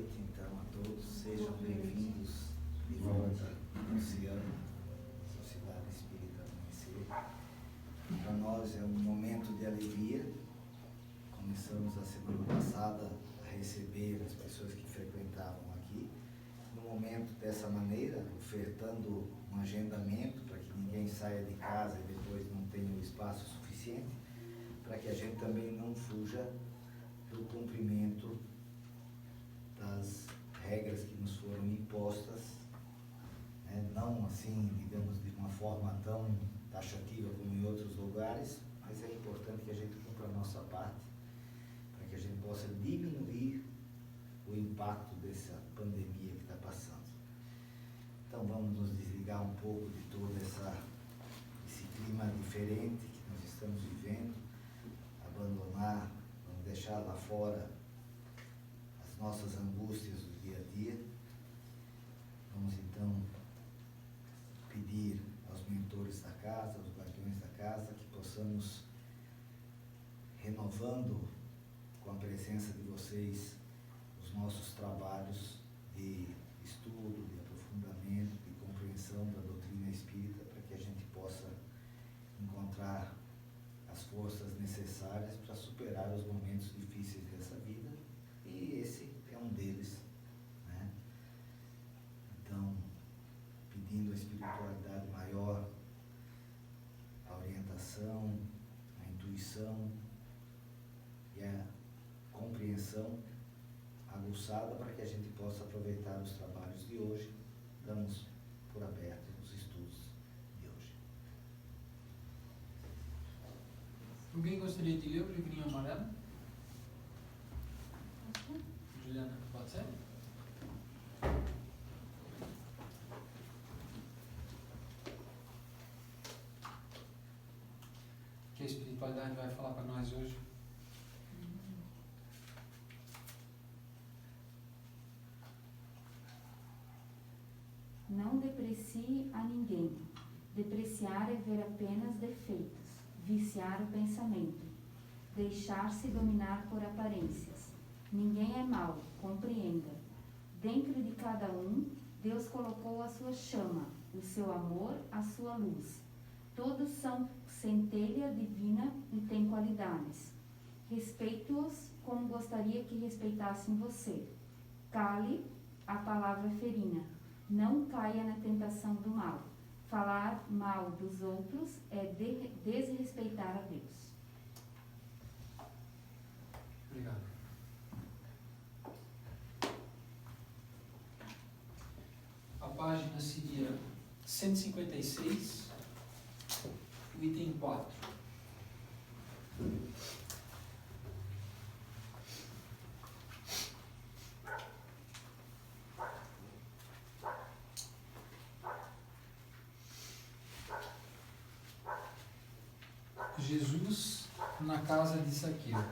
noite, então, a todos. Sejam bem-vindos de volta ao Oceano, Sociedade Espírita Amanhecer. Para nós é um momento de alegria. Começamos a semana passada a receber as pessoas que frequentavam aqui. No momento dessa maneira, ofertando um agendamento para que ninguém saia de casa e depois não tenha o espaço suficiente, para que a gente também não fuja do cumprimento das regras que nos foram impostas, né? Não assim, digamos, de uma forma tão taxativa como em outros lugares, mas é importante que a gente cumpra a nossa parte, para que a gente possa diminuir o impacto dessa pandemia que está passando. Então vamos nos desligar um pouco de todo esse clima diferente que nós estamos vivendo, abandonar, vamos deixar lá fora as nossas angústias do dia a dia. Vamos então pedir aos mentores da casa, aos guardiões da casa, que possamos, renovando com a presença de vocês os nossos trabalhos de estudo, de aprofundamento, de compreensão da doutrina espírita, para que a gente possa encontrar as forças necessárias para superar os momentos difíceis dessa vida, e esse é um deles, né? Então, pedindo a espiritualidade maior, a orientação, a intuição e a compreensão aguçada para que a gente possa aproveitar os trabalhos de hoje. Damos por aberto os estudos de hoje. Alguém gostaria de ler o livrinho amarelo? Juliana, pode ser? Que a espiritualidade vai falar para nós hoje? Não deprecie a ninguém. Depreciar é ver apenas defeitos, viciar o pensamento, deixar-se dominar por aparências. Ninguém é mau, compreenda. Dentro de cada um, Deus colocou a sua chama, o seu amor, a sua luz. Todos são centelha divina e têm qualidades. Respeite-os como gostaria que respeitassem você. Cale a palavra ferina. Não caia na tentação do mal. Falar mal dos outros é desrespeitar a Deus. Obrigado. A página seria 156, o item 4. Jesus na casa de Zaqueu.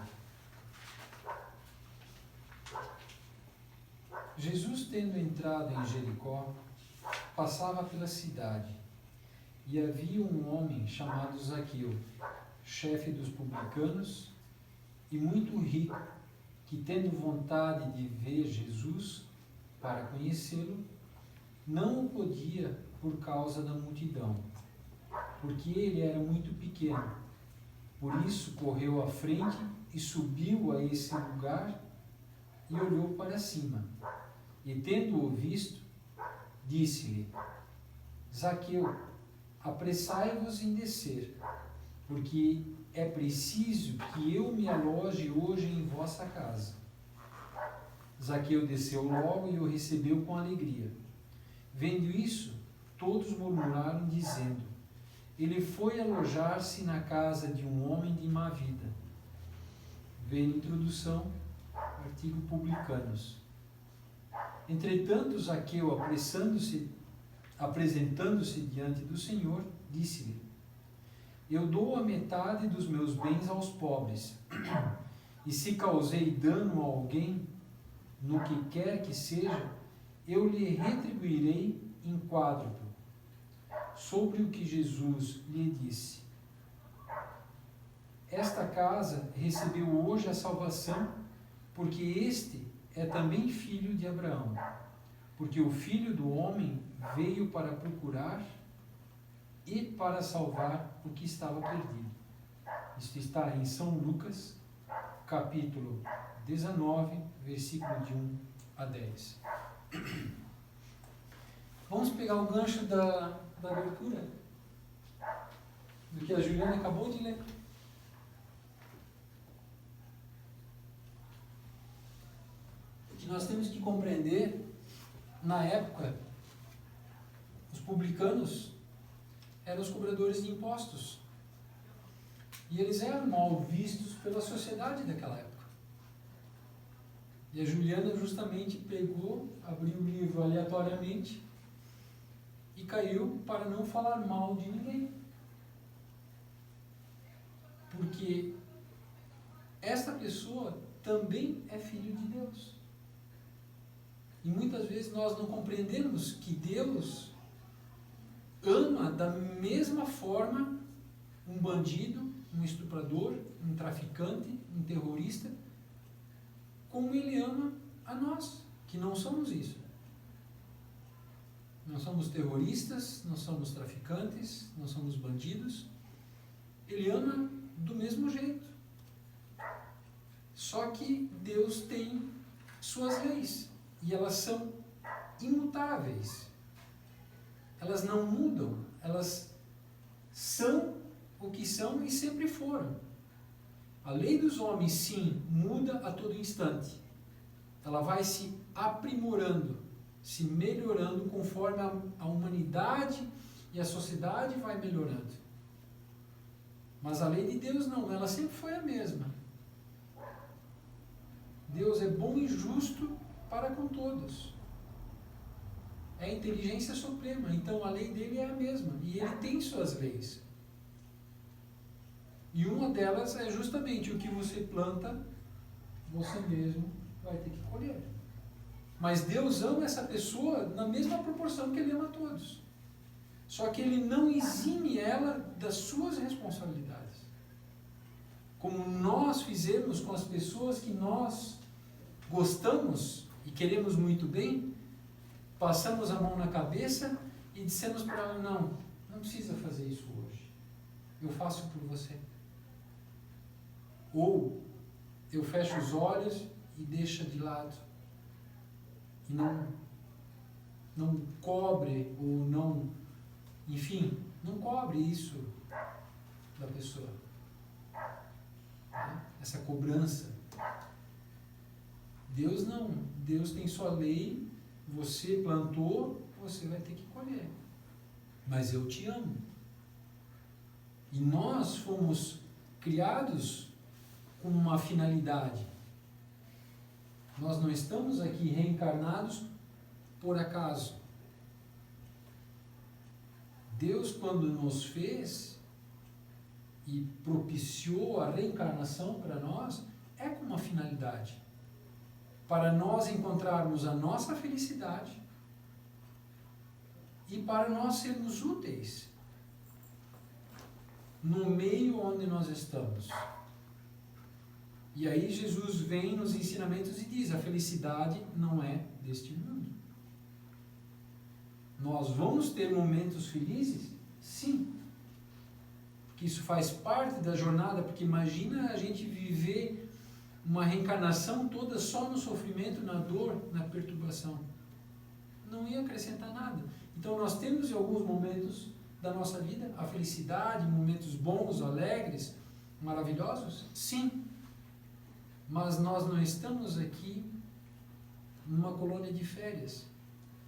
Jesus, tendo entrado em Jericó, passava pela cidade, e havia um homem chamado Zaqueu, chefe dos publicanos e muito rico, que, tendo vontade de ver Jesus para conhecê-lo, não o podia por causa da multidão, porque ele era muito pequeno. Por isso correu à frente e subiu a esse lugar e olhou para cima. E tendo-o visto, disse-lhe: Zaqueu, apressai-vos em descer, porque é preciso que eu me aloje hoje em vossa casa. Zaqueu desceu logo e o recebeu com alegria. Vendo isso, todos murmuraram, dizendo: ele foi alojar-se na casa de um homem de má vida. Vendo introdução, artigo Publicanos. Entretanto, Zaqueu, apresentando-se diante do Senhor, disse-lhe: eu dou a metade dos meus bens aos pobres, e se causei dano a alguém, no que quer que seja, eu lhe retribuirei em quádruplo. Sobre o que Jesus lhe disse: esta casa recebeu hoje a salvação, porque este é também filho de Abraão, porque o Filho do Homem veio para procurar e para salvar o que estava perdido. Isto está em São Lucas, capítulo 19, versículo de 1 a 10. Vamos pegar o gancho da abertura, do que a Juliana acabou de ler. O que nós temos que compreender, na época, os publicanos eram os cobradores de impostos. E eles eram mal vistos pela sociedade daquela época. E a Juliana justamente pegou, abriu o livro aleatoriamente e caiu para não falar mal de ninguém. Porque esta pessoa também é filho de Deus. E muitas vezes nós não compreendemos que Deus ama da mesma forma um bandido, um estuprador, um traficante, um terrorista, como Ele ama a nós, que não somos isso. Não somos terroristas, não somos traficantes, não somos bandidos. Ele ama do mesmo jeito. Só que Deus tem suas leis e elas são imutáveis. Elas não mudam, elas são o que são e sempre foram. A lei dos homens, sim, muda a todo instante. Ela vai se aprimorando, se melhorando conforme a humanidade e a sociedade vai melhorando. Mas a lei de Deus não, ela sempre foi a mesma. Deus é bom e justo para com todos. É a inteligência suprema, então a lei dele é a mesma e ele tem suas leis. E uma delas é justamente o que você planta, você mesmo vai ter que colher. Mas Deus ama essa pessoa na mesma proporção que Ele ama a todos. Só que Ele não exime ela das suas responsabilidades. Como nós fizemos com as pessoas que nós gostamos e queremos muito bem, passamos a mão na cabeça e dissemos para ela, não precisa fazer isso hoje. Eu faço por você. Ou eu fecho os olhos e deixo de lado. E não cobre, ou não, enfim, não cobre isso da pessoa. Né? Essa cobrança. Deus não. Deus tem sua lei, você plantou, você vai ter que colher. Mas eu te amo. E nós fomos criados com uma finalidade. Nós não estamos aqui reencarnados por acaso. Deus, quando nos fez e propiciou a reencarnação para nós, é com uma finalidade. Para nós encontrarmos a nossa felicidade e para nós sermos úteis no meio onde nós estamos. E aí Jesus vem nos ensinamentos e diz, a felicidade não é deste mundo. Nós vamos ter momentos felizes? Sim. Porque isso faz parte da jornada, porque imagina a gente viver uma reencarnação toda só no sofrimento, na dor, na perturbação. Não ia acrescentar nada. Então nós temos em alguns momentos da nossa vida a felicidade, momentos bons, alegres, maravilhosos? Sim. Mas nós não estamos aqui numa colônia de férias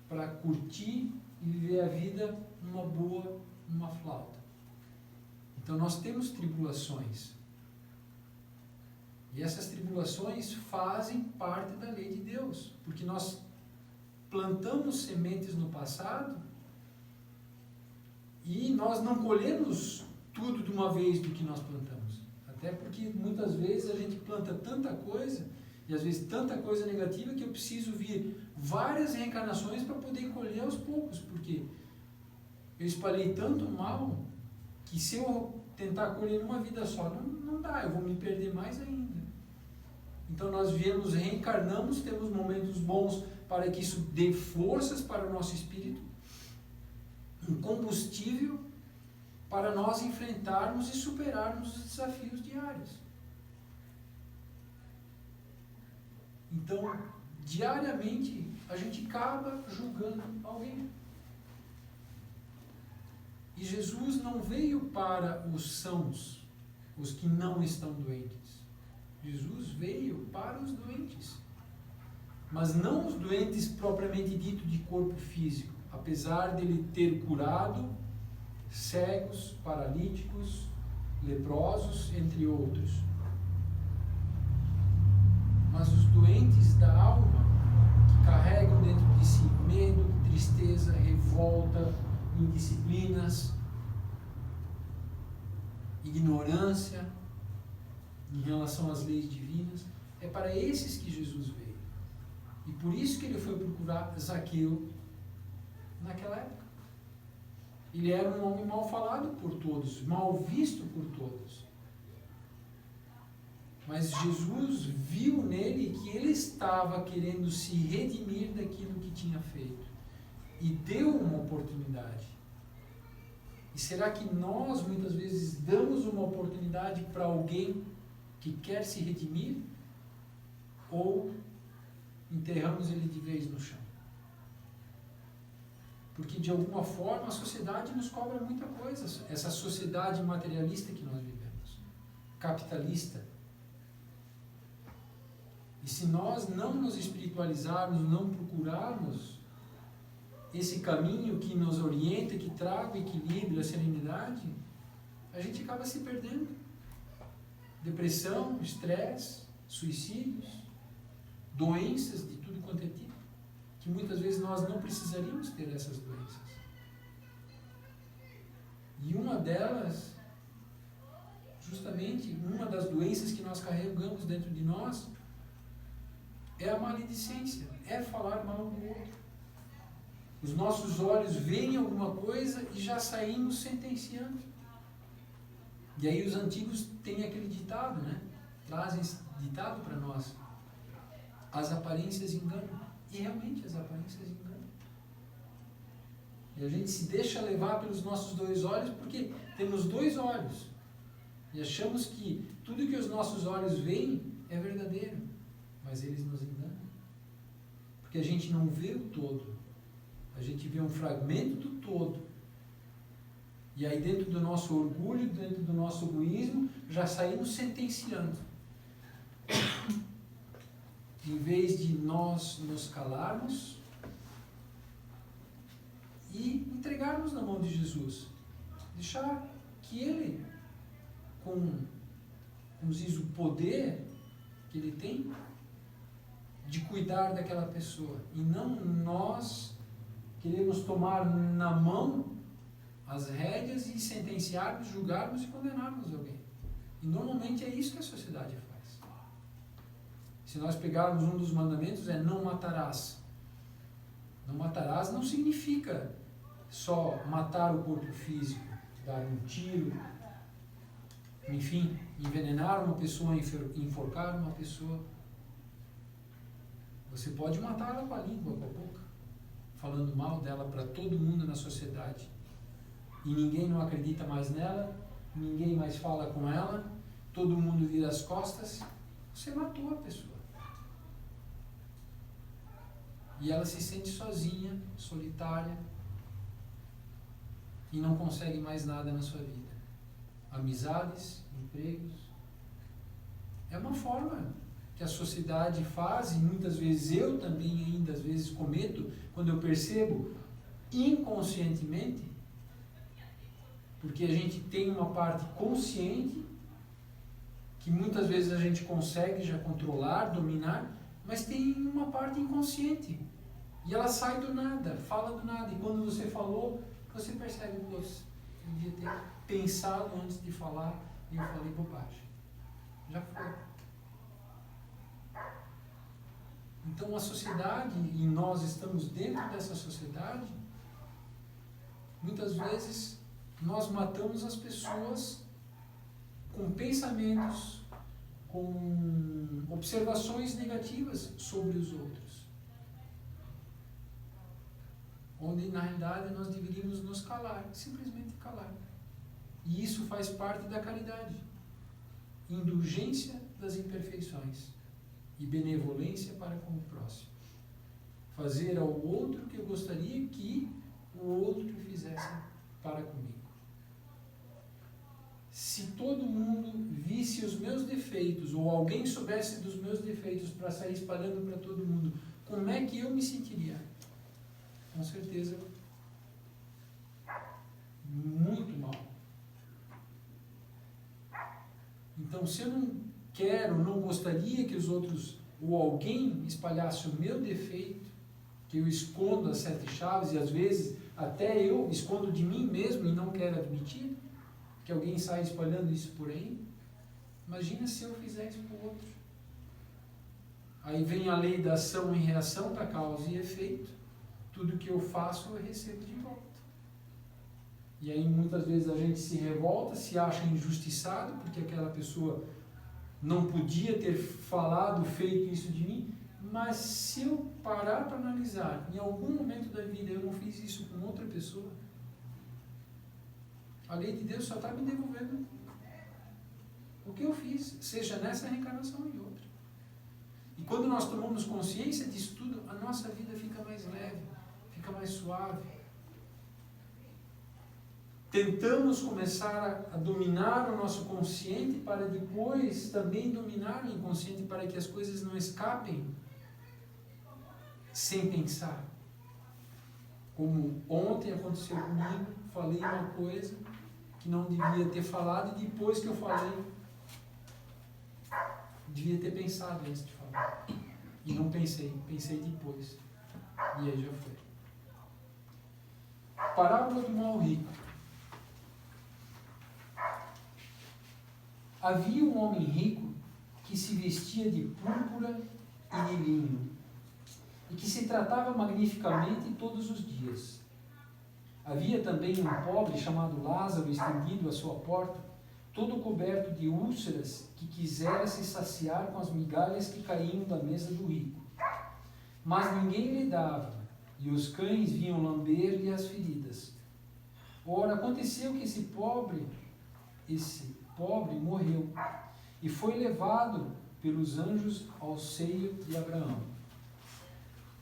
para curtir e viver a vida numa boa, numa flauta. Então nós temos tribulações. E essas tribulações fazem parte da lei de Deus, porque nós plantamos sementes no passado e nós não colhemos tudo de uma vez do que nós plantamos. Até porque muitas vezes a gente planta tanta coisa, e às vezes tanta coisa negativa, que eu preciso vir várias reencarnações para poder colher aos poucos, porque eu espalhei tanto mal, que se eu tentar colher numa vida só, não dá, eu vou me perder mais ainda. Então nós viemos, reencarnamos, temos momentos bons para que isso dê forças para o nosso espírito, um combustível para nós enfrentarmos e superarmos os desafios diários. Então, diariamente, a gente acaba julgando alguém. E Jesus não veio para os sãos, os que não estão doentes. Jesus veio para os doentes. Mas não os doentes propriamente dito de corpo físico, apesar dele ter curado cegos, paralíticos, leprosos, entre outros. Mas os doentes da alma, que carregam dentro de si medo, tristeza, revolta, indisciplinas, ignorância em relação às leis divinas, é para esses que Jesus veio. E por isso que ele foi procurar Zaqueu naquela época. Ele era um homem mal falado por todos, mal visto por todos. Mas Jesus viu nele que ele estava querendo se redimir daquilo que tinha feito. E deu uma oportunidade. E será que nós, muitas vezes, damos uma oportunidade para alguém que quer se redimir? Ou enterramos ele de vez no chão? Porque, de alguma forma, a sociedade nos cobra muita coisa. Essa sociedade materialista que nós vivemos. Capitalista. E se nós não nos espiritualizarmos, não procurarmos esse caminho que nos orienta, que traga o equilíbrio, a serenidade, a gente acaba se perdendo. Depressão, estresse, suicídios, doenças de tudo quanto é tipo, que muitas vezes nós não precisaríamos ter essas doenças. E uma delas, justamente, uma das doenças que nós carregamos dentro de nós, é a maledicência, é falar mal do outro. Os nossos olhos veem alguma coisa e já saímos sentenciando. E aí os antigos têm aquele ditado, né? Trazem esse ditado para nós. As aparências enganam. E realmente as aparências enganam. E a gente se deixa levar pelos nossos dois olhos porque temos dois olhos. E achamos que tudo que os nossos olhos veem é verdadeiro. Mas eles nos enganam. Porque a gente não vê o todo. A gente vê um fragmento do todo. E aí dentro do nosso orgulho, dentro do nosso egoísmo, já saímos sentenciando. Em vez de nós nos calarmos e entregarmos na mão de Jesus. Deixar que Ele, com diz, o poder que Ele tem, de cuidar daquela pessoa. E não nós queremos tomar na mão as rédeas e sentenciarmos, julgarmos e condenarmos alguém. E normalmente é isso que a sociedade faz. Se nós pegarmos um dos mandamentos, é não matarás. Não matarás não significa só matar o corpo físico, dar um tiro, enfim, envenenar uma pessoa, enforcar uma pessoa. Você pode matá-la com a língua, com a boca, falando mal dela para todo mundo na sociedade. E ninguém não acredita mais nela, ninguém mais fala com ela, todo mundo vira as costas. Você matou a pessoa. E ela se sente sozinha, solitária, e não consegue mais nada na sua vida. Amizades, empregos. É uma forma que a sociedade faz, e muitas vezes eu também ainda às vezes cometo, quando eu percebo inconscientemente, porque a gente tem uma parte consciente, que muitas vezes a gente consegue já controlar, dominar, mas tem uma parte inconsciente, e ela sai do nada, fala do nada, e quando você falou, você percebe, eu devia ter pensado antes de falar, e eu falei bobagem. Já foi. Então a sociedade, e nós estamos dentro dessa sociedade, muitas vezes nós matamos as pessoas com pensamentos, com observações negativas sobre os outros. Onde, na realidade, nós deveríamos nos calar, simplesmente calar. E isso faz parte da caridade. Indulgência das imperfeições e benevolência para com o próximo. Fazer ao outro o que eu gostaria que o outro fizesse para comigo. Se todo mundo visse os meus defeitos, ou alguém soubesse dos meus defeitos para sair espalhando para todo mundo, como é que eu me sentiria? Com certeza, muito mal. Então, se eu não quero, não gostaria que os outros, ou alguém espalhasse o meu defeito, que eu escondo as 7 chaves, e às vezes até eu escondo de mim mesmo e não quero admitir, que alguém sai espalhando isso por aí. Imagina se eu fizer isso para o outro. Aí vem a lei da ação e reação, da causa e efeito. Tudo que eu faço eu recebo de volta. E aí muitas vezes a gente se revolta, se acha injustiçado, porque aquela pessoa não podia ter falado, feito isso de mim. Mas se eu parar para analisar, em algum momento da vida eu não fiz isso com outra pessoa, a lei de Deus só está me devolvendo o que eu fiz, seja nessa reencarnação ou em outra. E quando nós tomamos consciência disso tudo, a nossa vida fica mais leve, fica mais suave. Tentamos começar a dominar o nosso consciente para depois também dominar o inconsciente, para que as coisas não escapem sem pensar. Como ontem aconteceu comigo, falei uma coisa que não devia ter falado, e depois que eu falei, devia ter pensado antes de falar. E não pensei depois. E aí já foi. Parábola do mal rico. Havia um homem rico que se vestia de púrpura e de linho, e que se tratava magnificamente todos os dias. Havia também um pobre chamado Lázaro estendido à sua porta, todo coberto de úlceras, que quisera se saciar com as migalhas que caíam da mesa do rico. Mas ninguém lhe dava, e os cães vinham lamber-lhe as feridas. Ora, aconteceu que esse pobre morreu, e foi levado pelos anjos ao seio de Abraão.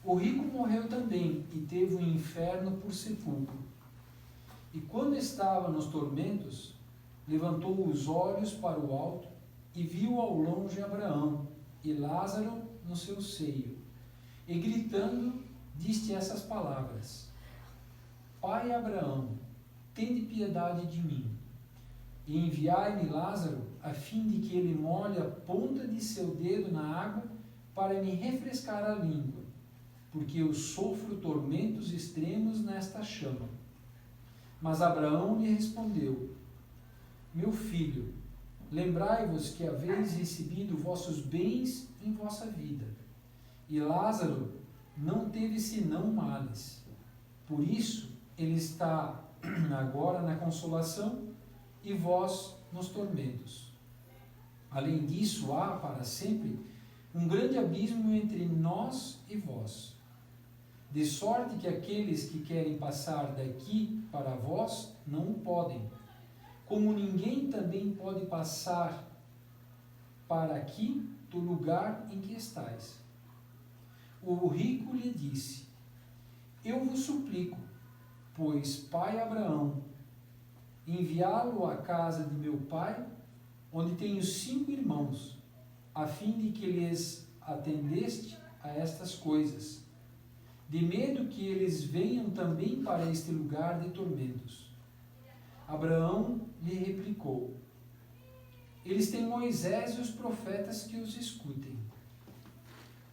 O rico morreu também, e teve o inferno por sepulcro. E quando estava nos tormentos, levantou os olhos para o alto, e viu ao longe Abraão, e Lázaro no seu seio. E gritando, disse essas palavras: Pai Abraão, tende piedade de mim, e enviai-me Lázaro, a fim de que ele molhe a ponta de seu dedo na água, para me refrescar a língua, porque eu sofro tormentos extremos nesta chama. Mas Abraão lhe respondeu: Meu filho, lembrai-vos que haveis recebido vossos bens em vossa vida, e Lázaro não teve senão males. Por isso, ele está agora na consolação, e vós nos tormentos. Além disso, há para sempre um grande abismo entre nós e vós, de sorte que aqueles que querem passar daqui para vós não o podem, como ninguém também pode passar para aqui do lugar em que estais. O rico lhe disse: Eu vos suplico, pois pai Abraão, enviá-lo à casa de meu pai, onde tenho 5 irmãos, a fim de que lhes atendeste a estas coisas, de medo que eles venham também para este lugar de tormentos. Abraão lhe replicou: Eles têm Moisés e os profetas que os escutem.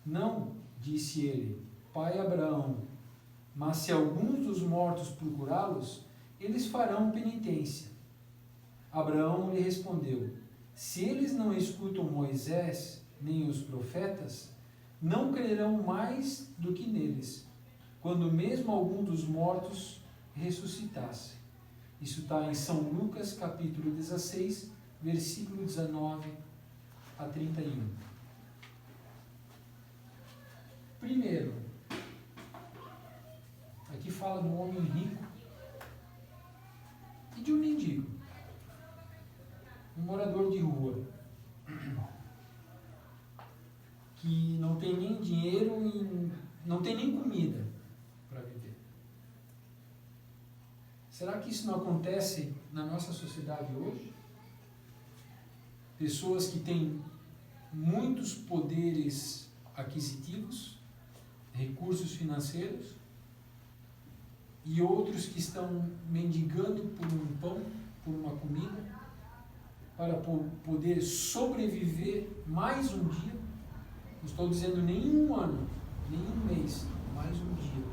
Não, disse ele, pai Abraão, mas se alguns dos mortos procurá-los, eles farão penitência. Abraão lhe respondeu: Se eles não escutam Moisés nem os profetas, não crerão mais do que neles, quando mesmo algum dos mortos ressuscitasse. Isso está em São Lucas, capítulo 16, versículo 19 a 31. Primeiro, aqui fala do homem rico e de um mendigo, um morador de rua, que não tem nem dinheiro e não tem nem comida para viver. Será que isso não acontece na nossa sociedade hoje? Pessoas que têm muitos poderes aquisitivos, recursos financeiros, e outros que estão mendigando por um pão, por uma comida, para poder sobreviver mais um dia. Não estou dizendo nem um ano, nem um mês, mais um dia.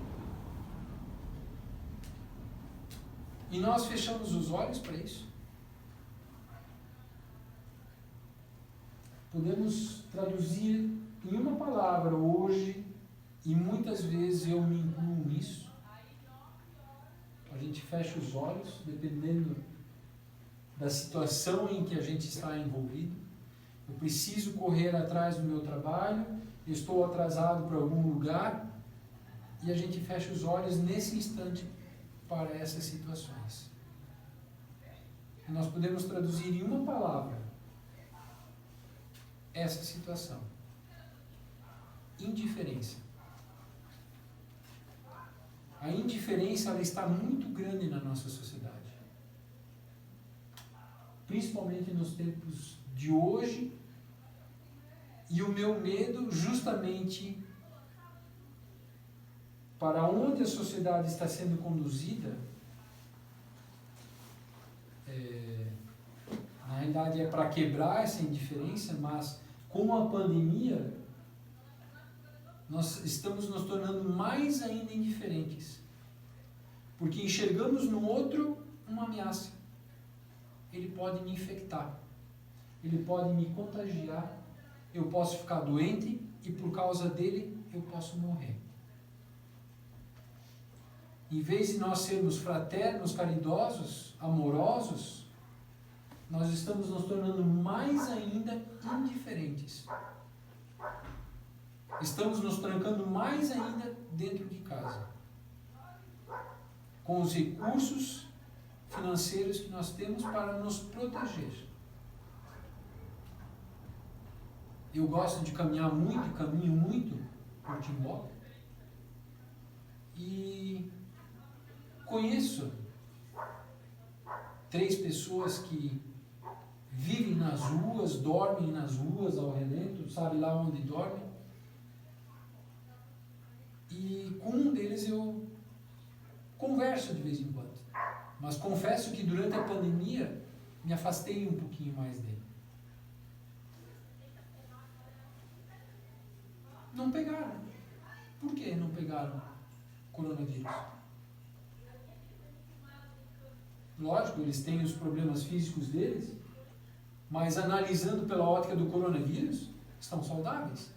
E nós fechamos os olhos para isso. Podemos traduzir em uma palavra hoje, e muitas vezes eu me incluo nisso. A gente fecha os olhos, dependendo da situação em que a gente está envolvido. Eu preciso correr atrás do meu trabalho, eu estou atrasado para algum lugar, e a gente fecha os olhos nesse instante para essas situações. E nós podemos traduzir em uma palavra essa situação: indiferença. A indiferença, ela está muito grande na nossa sociedade. Principalmente nos tempos de hoje. E o meu medo, justamente, para onde a sociedade está sendo conduzida, na realidade é para quebrar essa indiferença, mas com a pandemia, nós estamos nos tornando mais ainda indiferentes. Porque enxergamos no outro uma ameaça. Ele pode me infectar. Ele pode me contagiar. Eu posso ficar doente e por causa dele eu posso morrer. Em vez de nós sermos fraternos, caridosos, amorosos, nós estamos nos tornando mais ainda indiferentes. Estamos nos trancando mais ainda dentro de casa, com os recursos financeiros que nós temos para nos proteger. Eu gosto de caminhar muito, caminho muito por Timbó, e conheço 3 pessoas que vivem nas ruas, dormem nas ruas ao relento, sabe lá onde dormem. E com um deles eu converso de vez em quando. Mas confesso que durante a pandemia me afastei um pouquinho mais dele. Não pegaram. Por que não pegaram coronavírus? Lógico, eles têm os problemas físicos deles, mas analisando pela ótica do coronavírus, estão saudáveis.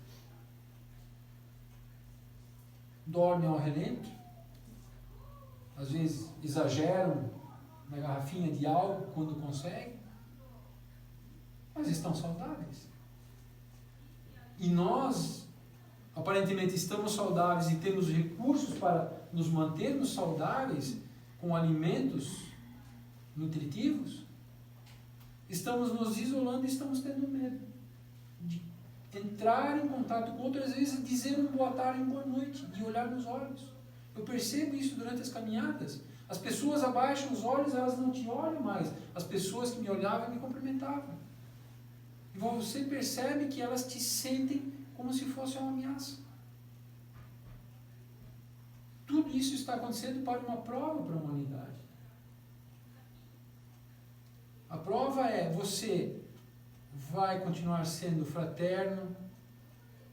Dormem ao relento, às vezes exageram na garrafinha de álcool quando conseguem, mas estão saudáveis. E nós, aparentemente, estamos saudáveis e temos recursos para nos mantermos saudáveis com alimentos nutritivos, estamos nos isolando e estamos tendo medo de entrar em contato com outras vezes, dizer um boa tarde, um boa noite, de olhar nos olhos. Eu percebo isso durante as caminhadas. As pessoas abaixam os olhos, elas não te olham mais. As pessoas que me olhavam me cumprimentavam. E você percebe que elas te sentem como se fosse uma ameaça. Tudo isso está acontecendo para uma prova para a humanidade. A prova é: você vai continuar sendo fraterno,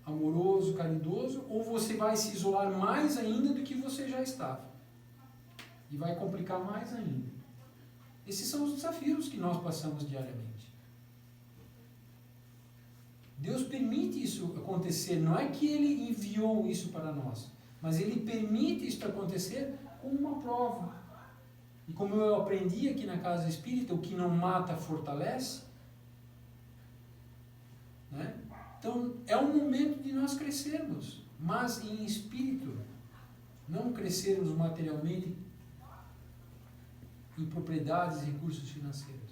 amoroso, caridoso, ou você vai se isolar mais ainda do que você já estava? E vai complicar mais ainda. Esses são os desafios que nós passamos diariamente. Deus permite isso acontecer. Não é que Ele enviou isso para nós, mas Ele permite isso acontecer como uma prova. E como eu aprendi aqui na Casa Espírita, o que não mata fortalece. né? Então, é um momento de nós crescermos, mas em espírito, não crescermos materialmente em propriedades e recursos financeiros.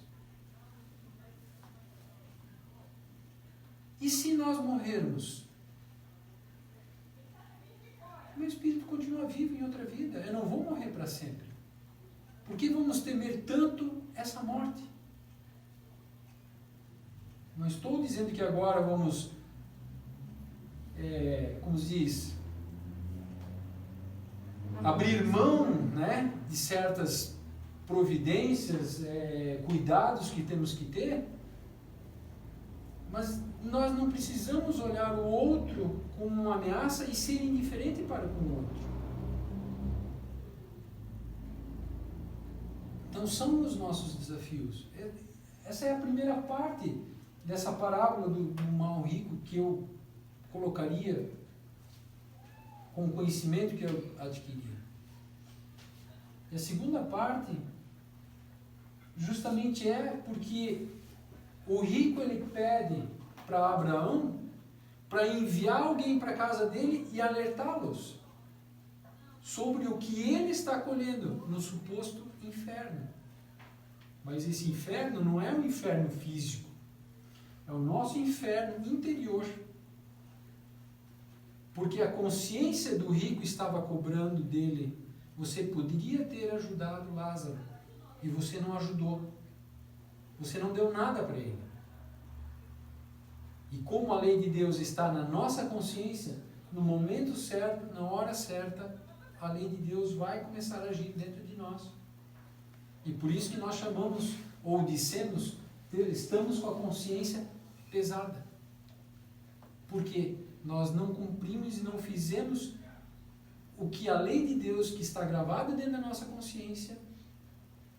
E se nós morrermos? Meu espírito continua vivo em outra vida. Eu não vou morrer para sempre. Por que vamos temer tanto essa morte? Não estou dizendo que agora vamos, como se diz, abrir mão, né, de certas providências, cuidados que temos que ter, mas nós não precisamos olhar o outro como uma ameaça e ser indiferente para com o outro. Então são os nossos desafios. Essa é a primeira parte dessa parábola do mal rico que eu colocaria com o conhecimento que eu adquiria. E a segunda parte justamente é porque o rico ele pede para Abraão para enviar alguém para a casa dele e alertá-los sobre o que ele está colhendo no suposto inferno. Mas esse inferno não é um inferno físico, é o nosso inferno interior. Porque a consciência do rico estava cobrando dele: você poderia ter ajudado Lázaro e você não ajudou. Você não deu nada para ele. E como a lei de Deus está na nossa consciência, no momento certo, na hora certa, a lei de Deus vai começar a agir dentro de nós. E por isso que nós chamamos, ou dissemos, estamos com a consciência pesada. Porque nós não cumprimos e não fizemos o que a lei de Deus, que está gravada dentro da nossa consciência,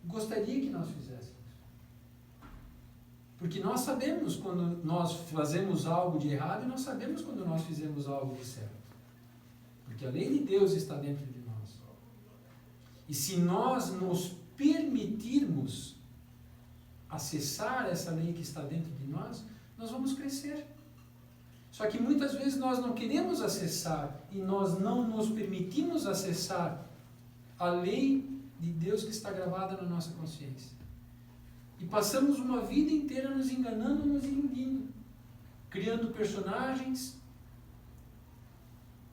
gostaria que nós fizéssemos. Porque nós sabemos quando nós fazemos algo de errado e nós sabemos quando nós fizemos algo de certo. Porque a lei de Deus está dentro de nós. E se nós nos permitirmos acessar essa lei que está dentro de nós, nós vamos crescer. Só que muitas vezes nós não queremos acessar e nós não nos permitimos acessar a lei de Deus que está gravada na nossa consciência. E passamos uma vida inteira nos enganando, nos iludindo, criando personagens,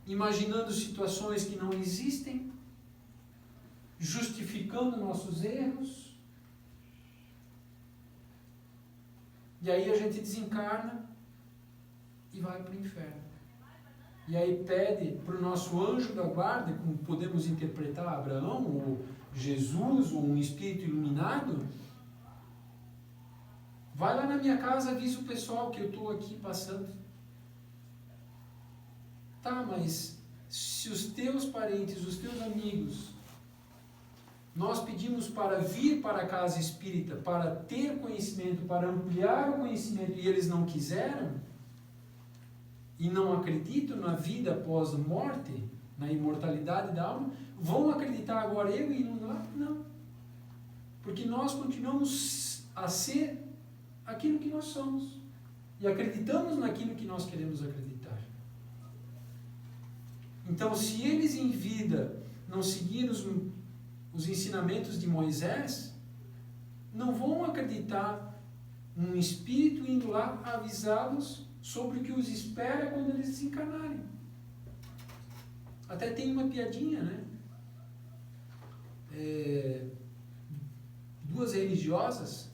imaginando situações que não existem, justificando nossos erros. E aí a gente desencarna e vai para o inferno. E aí pede para o nosso anjo da guarda, como podemos interpretar Abraão, ou Jesus, ou um espírito iluminado: vai lá na minha casa, avisa o pessoal que eu estou aqui passando. Tá, mas se os teus parentes, os teus amigos, nós pedimos para vir para a casa espírita, para ter conhecimento, para ampliar o conhecimento, e eles não quiseram, e não acreditam na vida após a morte, na imortalidade da alma, vão acreditar agora eu indo lá? Não. Porque nós continuamos a ser aquilo que nós somos. E acreditamos naquilo que nós queremos acreditar. Então, se eles em vida não seguirem os ensinamentos de Moisés, não vão acreditar num espírito indo lá avisá-los sobre o que os espera quando eles desencarnarem. Até tem uma piadinha, né? Duas religiosas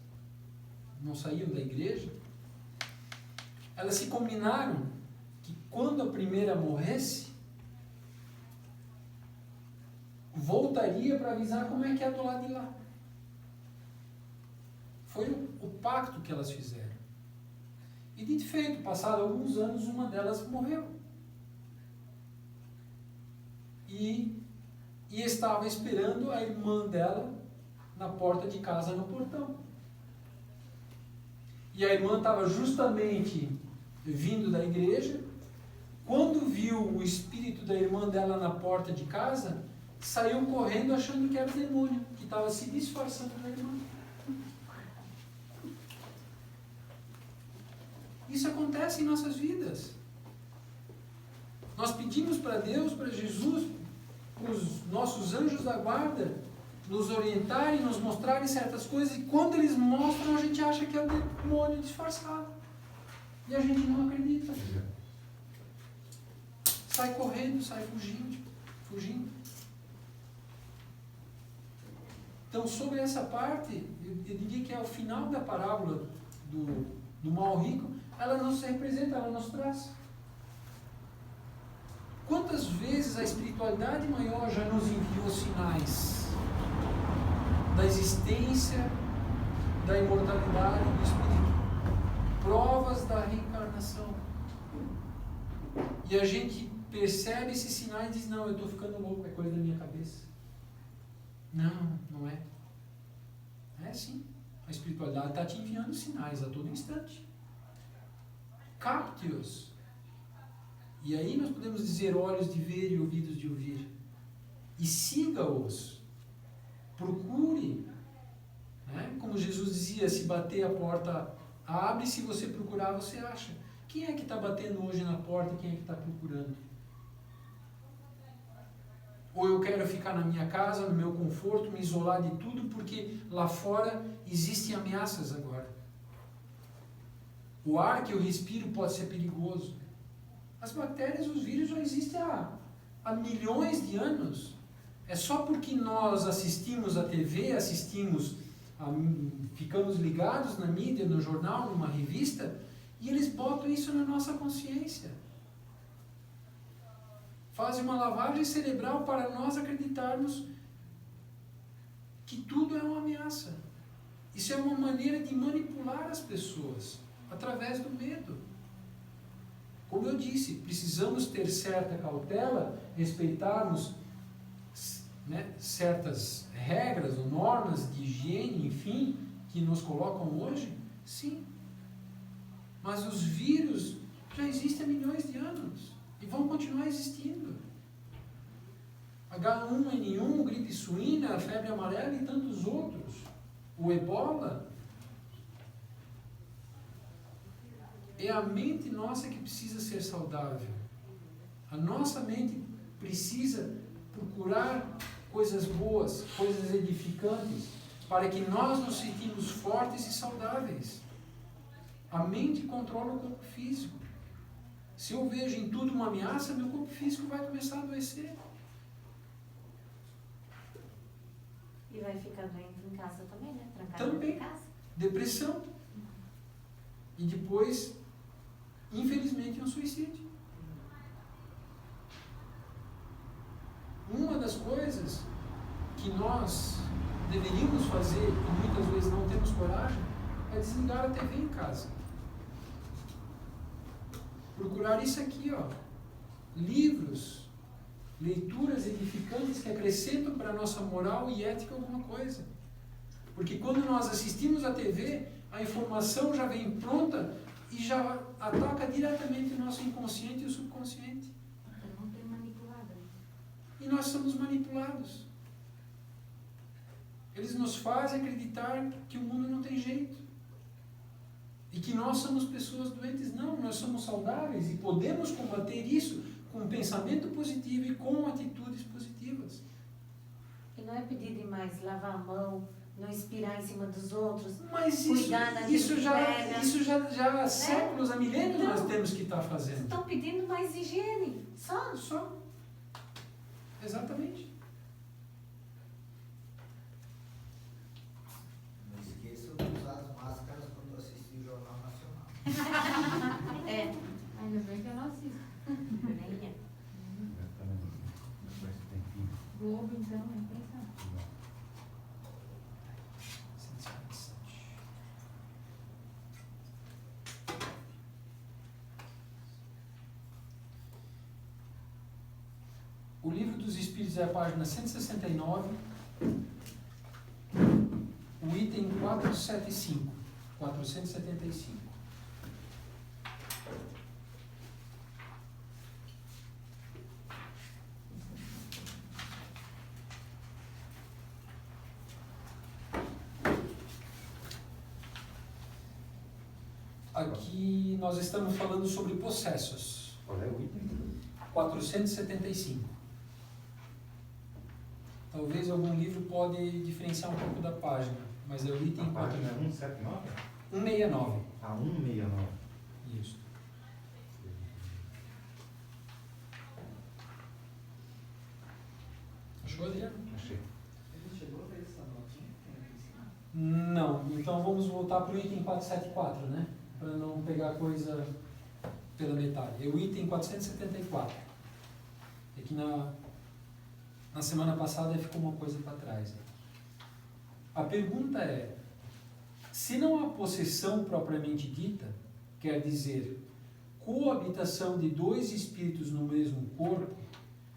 não saíam da igreja, elas se combinaram que quando a primeira morresse, voltaria para avisar como é que é do lado de lá. Foi o pacto que elas fizeram. E dito e feito, passado alguns anos, uma delas morreu. E estava esperando a irmã dela na porta de casa, no portão. E a irmã estava justamente vindo da igreja. Quando viu o espírito da irmã dela na porta de casa, saiu correndo achando que era o demônio, que estava se disfarçando da irmã. Isso acontece em nossas vidas. Nós pedimos para Deus, para Jesus, os nossos anjos da guarda, nos orientarem, nos mostrarem certas coisas, e quando eles mostram, a gente acha que é o demônio disfarçado. E a gente não acredita. Sai correndo, sai fugindo. Então, sobre essa parte, eu diria que é o final da parábola do mal rico, ela nos representa, ela nos traz. Quantas vezes a espiritualidade maior já nos enviou sinais da existência, da imortalidade do Espírito, provas da reencarnação. E a gente percebe esses sinais e diz, não, eu estou ficando louco, é coisa da minha cabeça. Não, não é. É sim. A espiritualidade está te enviando sinais a todo instante. Capte-os. E aí nós podemos dizer olhos de ver e ouvidos de ouvir. E siga-os. Procure. Né? Como Jesus dizia, se bater a porta, abre, se você procurar, você acha. Quem é que está batendo hoje na porta e quem é que está procurando? Ou eu quero ficar na minha casa, no meu conforto, me isolar de tudo, porque lá fora existem ameaças agora. O ar que eu respiro pode ser perigoso. As bactérias, os vírus já existem há milhões de anos. É só porque nós assistimos a TV, ficamos ligados na mídia, no jornal, numa revista, e eles botam isso na nossa consciência. Fazem uma lavagem cerebral para nós acreditarmos que tudo é uma ameaça. Isso é uma maneira de manipular as pessoas, através do medo. Como eu disse, precisamos ter certa cautela, respeitarmos, né, certas regras ou normas de higiene, enfim, que nos colocam hoje? Sim. Mas os vírus já existem há milhões de anos e vão continuar existindo. H1N1, gripe suína, febre amarela e tantos outros. O ebola. É a mente nossa que precisa ser saudável. A nossa mente precisa procurar coisas boas, coisas edificantes, para que nós nos sentimos fortes e saudáveis. A mente controla o corpo físico. Se eu vejo em tudo uma ameaça, meu corpo físico vai começar a adoecer. E vai ficar doente em casa também, né? Trancado Também. em casa. Depressão. E depois, infelizmente, um suicídio. Uma das coisas que nós deveríamos fazer, e muitas vezes não temos coragem, é desligar a TV em casa. Procurar isso aqui, ó. Livros, leituras edificantes que acrescentam para a nossa moral e ética alguma coisa. Porque quando nós assistimos a TV, a informação já vem pronta e já ataca diretamente o nosso inconsciente e o subconsciente. Então, não é manipulada. E nós somos manipulados. Eles nos fazem acreditar que o mundo não tem jeito. E que nós somos pessoas doentes. Não, nós somos saudáveis e podemos combater isso com um pensamento positivo e com atitudes positivas. E não é pedir demais lavar a mão, não inspirar em cima dos outros, Mas cuidar da isso já há É? séculos, há milênios Então, nós temos que estar fazendo. estão pedindo mais higiene, só. Só. Exatamente. Não esqueçam de usar as máscaras quando assistir o Jornal Nacional. É. Ainda bem que eu não assisto. Nem é. Globo, então, é impressionante. 157. O Livro dos Espíritos é a página 169, o item 475. 475. Aqui nós estamos falando sobre possessos. Qual é o item? 475. Talvez algum livro pode diferenciar um pouco da página, mas é o item A página 4. 179? 169. A 169. Isso. Achou, Adriano? Achei. Ele chegou a ver essa notinha que tem aqui em cima? Não. Então vamos voltar para o item 474, né? Para não pegar coisa pela metade. É o item 474. É que na semana passada ficou uma coisa para trás. A pergunta é: se não há possessão propriamente dita, quer dizer, coabitação de dois espíritos no mesmo corpo,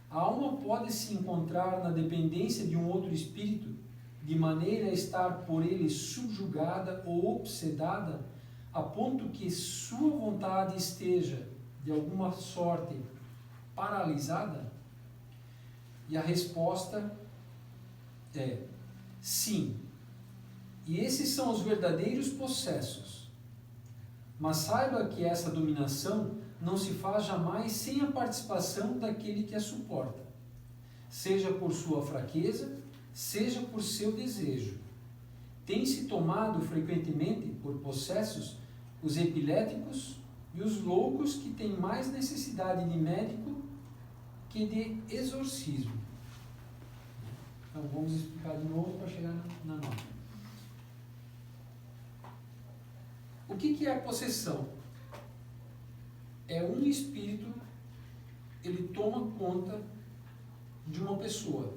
a alma pode se encontrar na dependência de um outro espírito, de maneira a estar por ele subjugada ou obsedada, a ponto que sua vontade esteja, de alguma sorte, paralisada? E a resposta é sim. E esses são os verdadeiros possessos. Mas saiba que essa dominação não se faz jamais sem a participação daquele que a suporta, seja por sua fraqueza, seja por seu desejo. Tem-se tomado frequentemente por possessos os epiléticos e os loucos que têm mais necessidade de médico que de exorcismo. Então vamos explicar de novo para chegar na nota. O que é a possessão? É um espírito, ele toma conta de uma pessoa.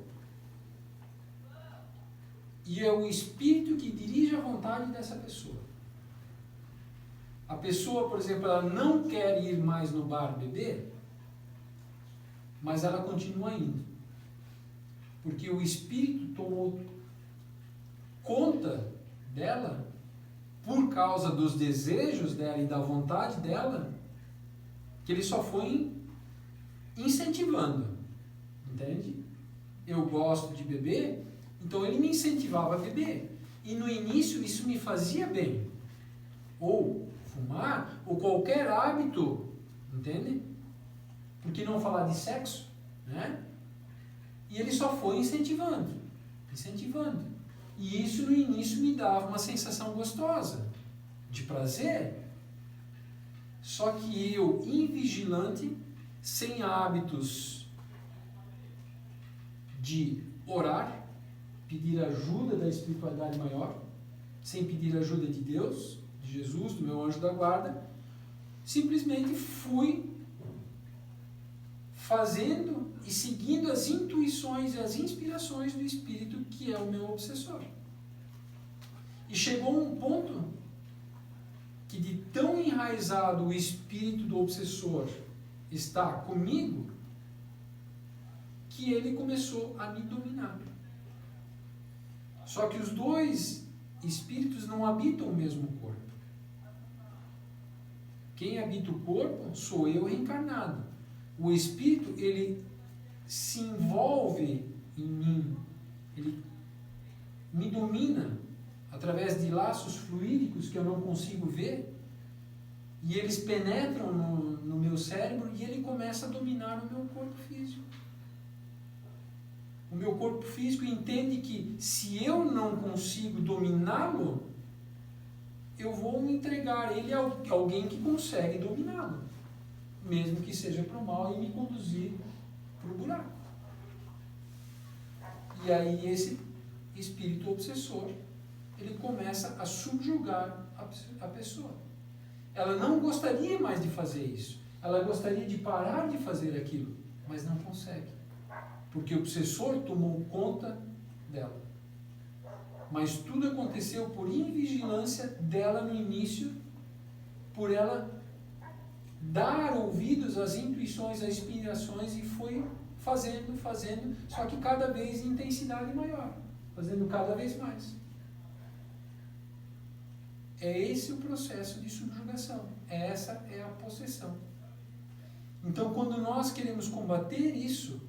E é o espírito que dirige a vontade dessa pessoa. A pessoa, por exemplo, ela não quer ir mais no bar beber, mas ela continua indo. Porque o espírito tomou conta dela por causa dos desejos dela e da vontade dela, que ele só foi incentivando. Entende? Eu gosto de beber, então ele me incentivava a beber. E no início isso me fazia bem. Ou fumar, ou qualquer hábito, entende? Por que não falar de sexo? Né? E ele só foi incentivando. E isso no início me dava uma sensação gostosa, de prazer. Só que eu, invigilante, sem hábitos de orar, pedir ajuda da espiritualidade maior, sem pedir ajuda de Deus, de Jesus, do meu anjo da guarda, simplesmente fui fazendo e seguindo as intuições e as inspirações do espírito que é o meu obsessor. E chegou um ponto que, de tão enraizado o espírito do obsessor está comigo, que ele começou a me dominar. Só que os dois espíritos não habitam o mesmo corpo. Quem habita o corpo sou eu reencarnado. O espírito, ele se envolve em mim, ele me domina através de laços fluídicos que eu não consigo ver, e eles penetram no meu cérebro e ele começa a dominar o meu corpo físico. O meu corpo físico entende que se eu não consigo dominá-lo, eu vou me entregar ele a alguém que consegue dominá-lo, mesmo que seja para o mal, e me conduzir para o buraco. E aí esse espírito obsessor, ele começa a subjugar a pessoa. Ela não gostaria mais de fazer isso. Ela gostaria de parar de fazer aquilo, mas não consegue. Porque o obsessor tomou conta dela. Mas tudo aconteceu por invigilância dela no início, por ela dar ouvidos às intuições, às inspirações, e foi fazendo, só que cada vez em intensidade maior, fazendo cada vez mais. É esse o processo de subjugação. Essa é a possessão. Então, quando nós queremos combater isso,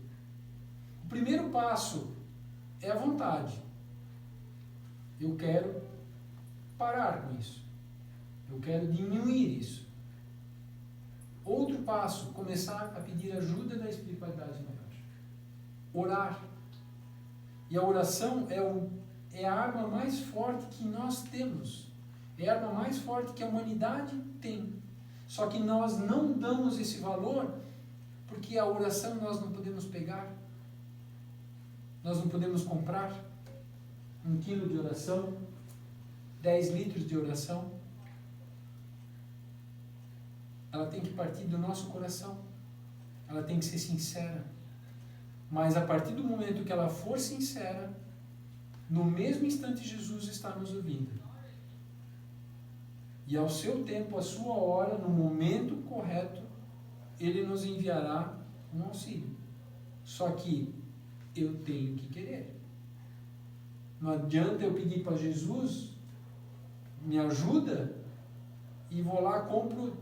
o primeiro passo é a vontade. Eu quero parar com isso. Eu quero diminuir isso. Outro passo, começar a pedir ajuda da espiritualidade maior. Orar. E a oração é a arma mais forte que nós temos. É a arma mais forte que a humanidade tem. Só que nós não damos esse valor porque a oração nós não podemos pegar. Nós não podemos comprar 1 quilo de oração, 10 litros de oração. Ela tem que partir do nosso coração. Ela tem que ser sincera. Mas a partir do momento que ela for sincera, no mesmo instante Jesus está nos ouvindo. E ao seu tempo, à sua hora, no momento correto, Ele nos enviará um auxílio. Só que eu tenho que querer. Não adianta eu pedir para Jesus, me ajuda, e vou lá, compro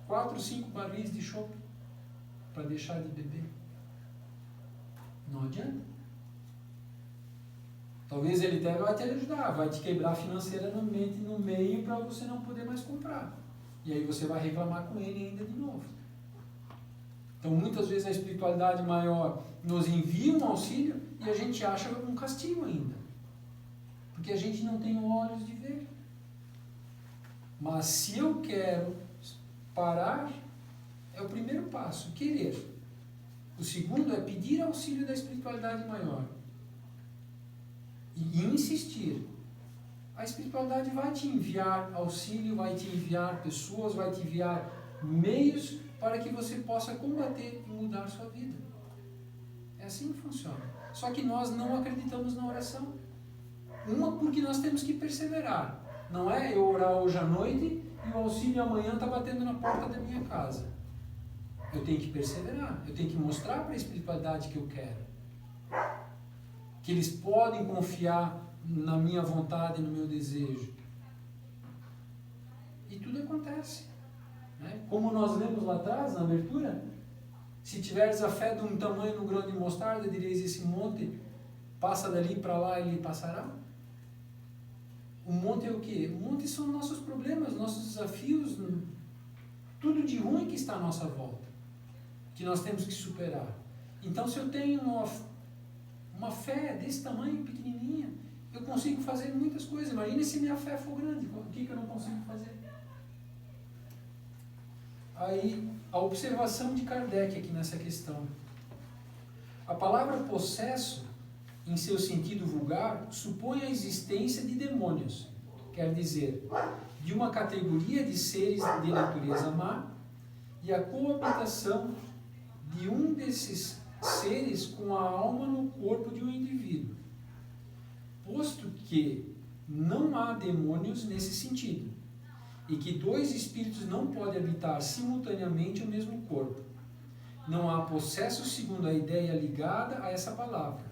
4, 5 barris de chopp para deixar de beber. Não adianta. Talvez ele até vai te ajudar, vai te quebrar financeiramente no meio para você não poder mais comprar. E aí você vai reclamar com ele ainda de novo. Então muitas vezes a espiritualidade maior nos envia um auxílio e a gente acha um castigo ainda. Porque a gente não tem olhos de ver. Mas se eu quero parar, é o primeiro passo, querer. O segundo é pedir auxílio da espiritualidade maior. E insistir. A espiritualidade vai te enviar auxílio, vai te enviar pessoas, vai te enviar meios para que você possa combater e mudar a sua vida. É assim que funciona. Só que nós não acreditamos na oração. Uma, porque nós temos que perseverar. Não é eu orar hoje à noite e o auxílio amanhã está batendo na porta da minha casa. Eu tenho que perseverar. Eu tenho que mostrar para a espiritualidade que eu quero. Que eles podem confiar na minha vontade e no meu desejo. E tudo acontece. Né? Como nós lemos lá atrás, na abertura, se tiveres a fé de um tamanho no grão de mostarda, direis esse monte, passa dali para lá e ele passará. O monte é o quê? O monte são nossos problemas, nossos desafios, tudo de ruim que está à nossa volta, que nós temos que superar. Então, se eu tenho uma fé desse tamanho, pequenininha, eu consigo fazer muitas coisas. Imagina se minha fé for grande, o que eu não consigo fazer? Aí, a observação de Kardec aqui nessa questão. A palavra possesso, em seu sentido vulgar, supõe a existência de demônios, quer dizer, de uma categoria de seres de natureza má, e a coabitação de um desses seres com a alma no corpo de um indivíduo. Posto que não há demônios nesse sentido, e que 2 espíritos não podem habitar simultaneamente o mesmo corpo, não há possesso segundo a ideia ligada a essa palavra.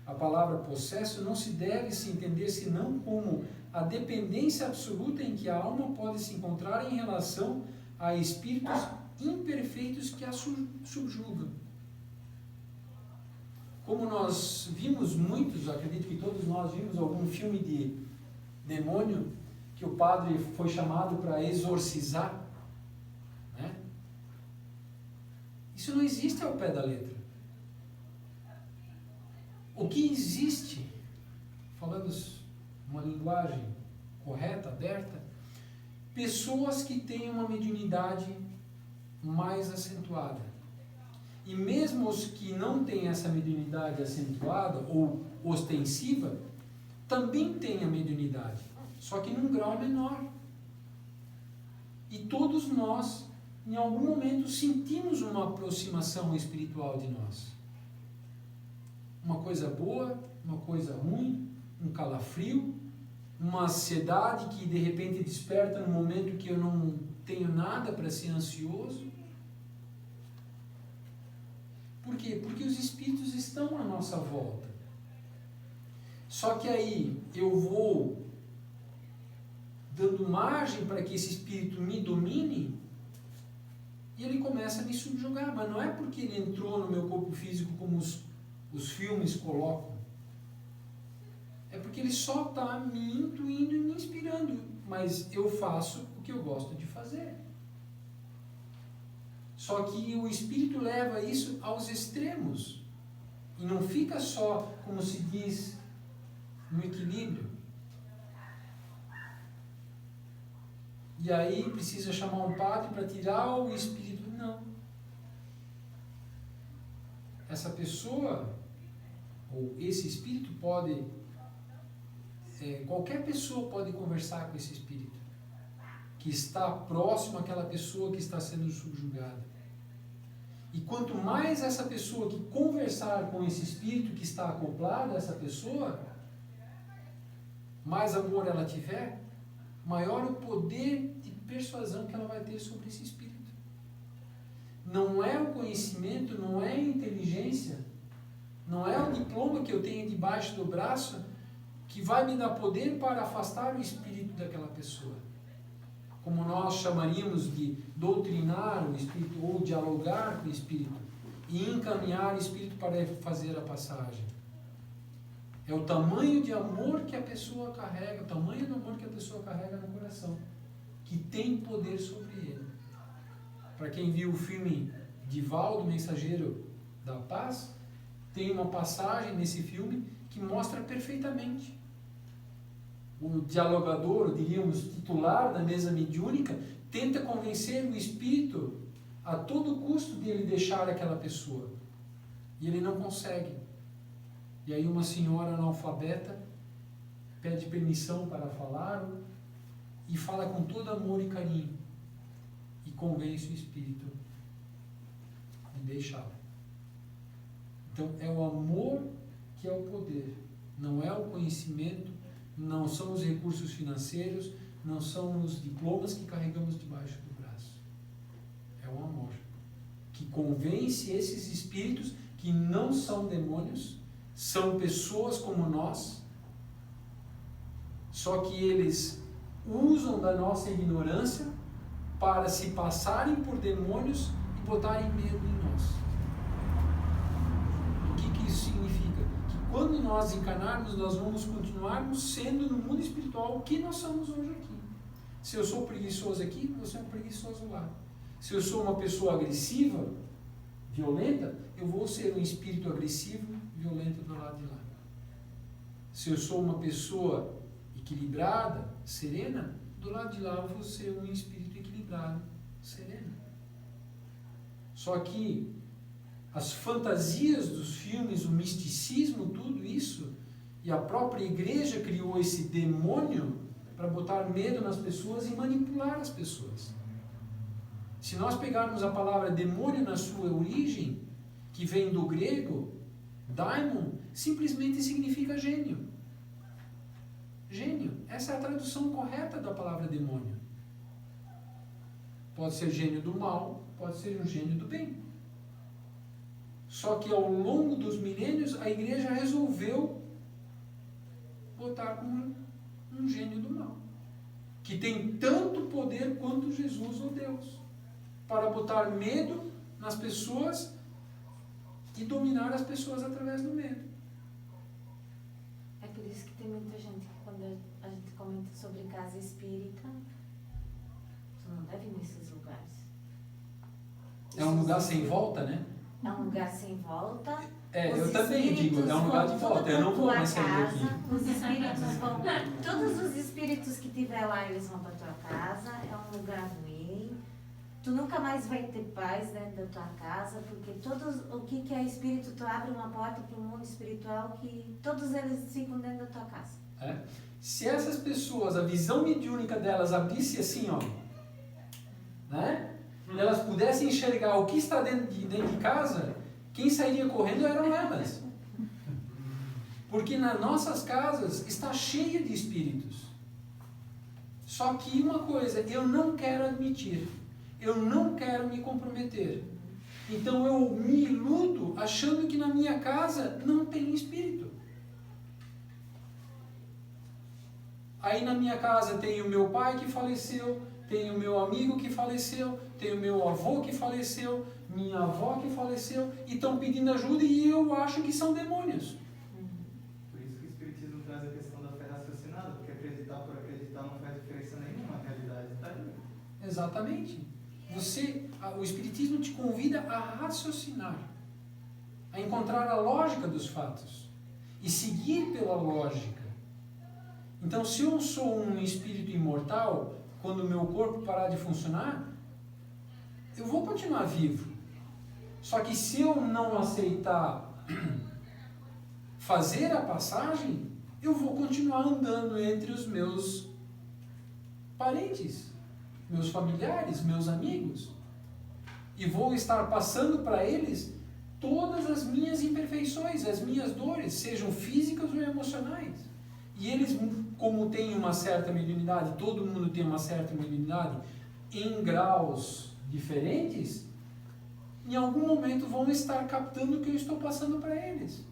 A palavra possesso não se deve se entender senão como a dependência absoluta em que a alma pode se encontrar em relação a espíritos imperfeitos que a subjugam. Como nós vimos muitos, acredito que todos nós vimos algum filme de demônio que o padre foi chamado para exorcizar, né? Isso não existe ao pé da letra. O que existe, falando uma linguagem correta, aberta, pessoas que têm uma mediunidade mais acentuada. E mesmo os que não têm essa mediunidade acentuada ou ostensiva, também têm a mediunidade, só que num grau menor. E todos nós, em algum momento, sentimos uma aproximação espiritual de nós. Uma coisa boa, uma coisa ruim, um calafrio, uma ansiedade que de repente desperta no momento que eu não tenho nada para ser ansioso. Por quê? Porque os espíritos estão à nossa volta. Só que aí eu vou dando margem para que esse espírito me domine e ele começa a me subjugar. Mas não é porque ele entrou no meu corpo físico como os filmes colocam. É porque ele só está me intuindo e me inspirando. mas eu faço o que eu gosto de fazer. Só que o Espírito leva isso aos extremos. E não fica só, como se diz, no equilíbrio. E aí precisa chamar um padre para tirar o Espírito. Não. Essa pessoa, ou esse Espírito pode... qualquer pessoa pode conversar com esse Espírito. Que está próximo àquela pessoa que está sendo subjugada. E quanto mais essa pessoa que conversar com esse espírito que está acoplado a essa pessoa, mais amor ela tiver, maior o poder de persuasão que ela vai ter sobre esse espírito. Não é o conhecimento, não é a inteligência, não é o diploma que eu tenho debaixo do braço que vai me dar poder para afastar o espírito daquela pessoa. Como nós chamaríamos de doutrinar o Espírito, ou dialogar com o Espírito, e encaminhar o Espírito para fazer a passagem. É o tamanho de amor que a pessoa carrega, o tamanho do amor que a pessoa carrega no coração, que tem poder sobre ele. Para quem viu o filme Divaldo, Mensageiro da Paz, tem uma passagem nesse filme que mostra perfeitamente. O dialogador, diríamos, titular da mesa mediúnica, tenta convencer o espírito a todo custo de ele deixar aquela pessoa. E ele não consegue. E aí uma senhora analfabeta pede permissão para falar e fala com todo amor e carinho. E convence o espírito de deixá-lo. Então é o amor que é o poder. Não é o conhecimento, não são os recursos financeiros, não são os diplomas que carregamos debaixo do braço. É o amor que convence esses espíritos que não são demônios, são pessoas como nós, só que eles usam da nossa ignorância para se passarem por demônios e botarem medo em nós. O que isso significa? Quando nós encarnarmos, nós vamos continuarmos sendo no mundo espiritual o que nós somos hoje aqui. Se eu sou preguiçoso aqui, você é um preguiçoso lá. Se eu sou uma pessoa agressiva, violenta, eu vou ser um espírito agressivo, violento do lado de lá. Se eu sou uma pessoa equilibrada, serena, do lado de lá eu vou ser um espírito equilibrado, sereno. Só que as fantasias dos filmes, o misticismo, tudo isso, e a própria igreja criou esse demônio para botar medo nas pessoas e manipular as pessoas. Se nós pegarmos a palavra demônio na sua origem, que vem do grego, daimon, simplesmente significa gênio. Gênio, essa é a tradução correta da palavra demônio. Pode ser gênio do mal, pode ser um gênio do bem. Só que ao longo dos milênios a igreja resolveu botar como um gênio do mal, que tem tanto poder quanto Jesus ou Deus, para botar medo nas pessoas e dominar as pessoas através do medo. É por isso que tem muita gente que quando a gente comenta sobre casa espírita, tu não deve ir nesses lugares. É um lugar sem volta, né? É um lugar sem volta. Eu também digo, é um lugar de volta. Eu não vou mais sair daqui. Os espíritos vão. Todos os espíritos que tiver lá, eles vão para tua casa. É um lugar ruim. Tu nunca mais vai ter paz dentro da tua casa, porque todos, o que é espírito, tu abre uma porta para o mundo espiritual que todos eles ficam dentro da tua casa. Se essas pessoas, a visão mediúnica delas abrisse assim, ó, né? Elas pudessem enxergar o que está dentro de casa, quem sairia correndo eram elas. Porque nas nossas casas está cheia de espíritos. Só que uma coisa, eu não quero admitir, eu não quero me comprometer. Então eu me iludo achando que na minha casa não tem espírito. Aí na minha casa tem o meu pai que faleceu, tem o meu amigo que faleceu, tem o meu avô que faleceu, minha avó que faleceu, e estão pedindo ajuda e eu acho que são demônios. Por isso que o Espiritismo traz a questão da fé raciocinada, porque acreditar por acreditar não faz diferença Exatamente. O Espiritismo te convida a raciocinar, a encontrar a lógica dos fatos e seguir pela lógica. Então, se eu sou um espírito imortal, quando o meu corpo parar de funcionar, eu vou continuar vivo. Só que se eu não aceitar fazer a passagem, eu vou continuar andando entre os meus parentes, meus familiares, meus amigos, e vou estar passando para eles todas as minhas imperfeições, as minhas dores, sejam físicas ou emocionais. E eles, como têm uma certa mediunidade, todo mundo tem uma certa mediunidade, em graus diferentes, em algum momento vão estar captando o que eu estou passando para eles.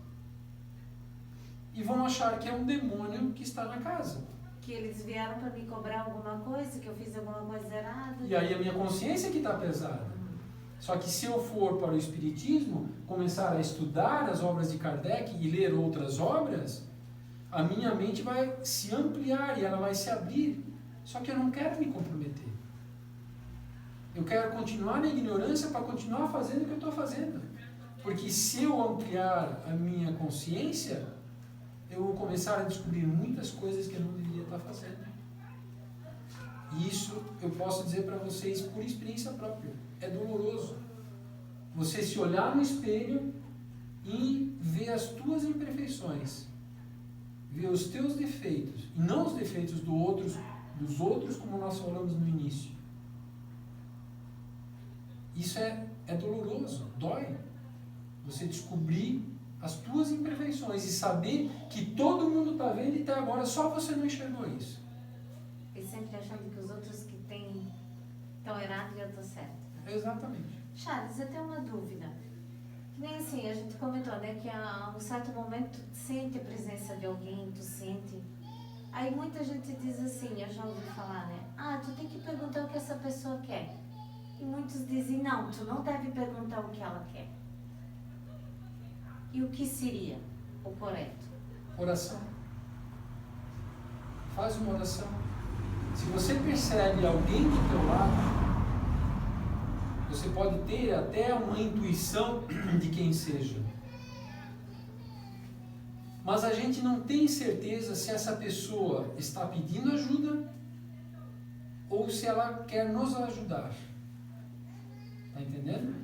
E vão achar que é um demônio que está na casa. Que eles vieram para me cobrar alguma coisa, que eu fiz alguma coisa errada. E aí a minha consciência que está pesada. Só que se eu for para o Espiritismo, começar a estudar as obras de Kardec e ler outras obras, a minha mente vai se ampliar e ela vai se abrir. Só que eu não quero me comprometer. Eu quero continuar na ignorância para continuar fazendo o que eu estou fazendo. Porque se eu ampliar a minha consciência, eu vou começar a descobrir muitas coisas que eu não deveria estar fazendo. E isso eu posso dizer para vocês por experiência própria. É doloroso. Você se olhar no espelho e ver as tuas imperfeições. Ver os teus defeitos. E não os defeitos dos outros, como nós falamos no início. Isso é doloroso, dói. Você descobrir as tuas imperfeições e saber que todo mundo está vendo e até agora só você não enxergou isso. E sempre achando que os outros que estão errados e eu estou certo. Né? Exatamente. Charles, eu tenho uma dúvida. Que nem assim, a gente comentou, né, que a um certo momento tu sente a presença de alguém, tu sente. Aí muita gente diz assim, eu já ouvi falar, né? Tu tem que perguntar o que essa pessoa quer. E muitos dizem, não, tu não deve perguntar o que ela quer. E o que seria o correto? Oração. Faz uma oração. Se você percebe alguém do teu lado, você pode ter até uma intuição de quem seja. Mas a gente não tem certeza se essa pessoa está pedindo ajuda ou se ela quer nos ajudar. Está entendendo?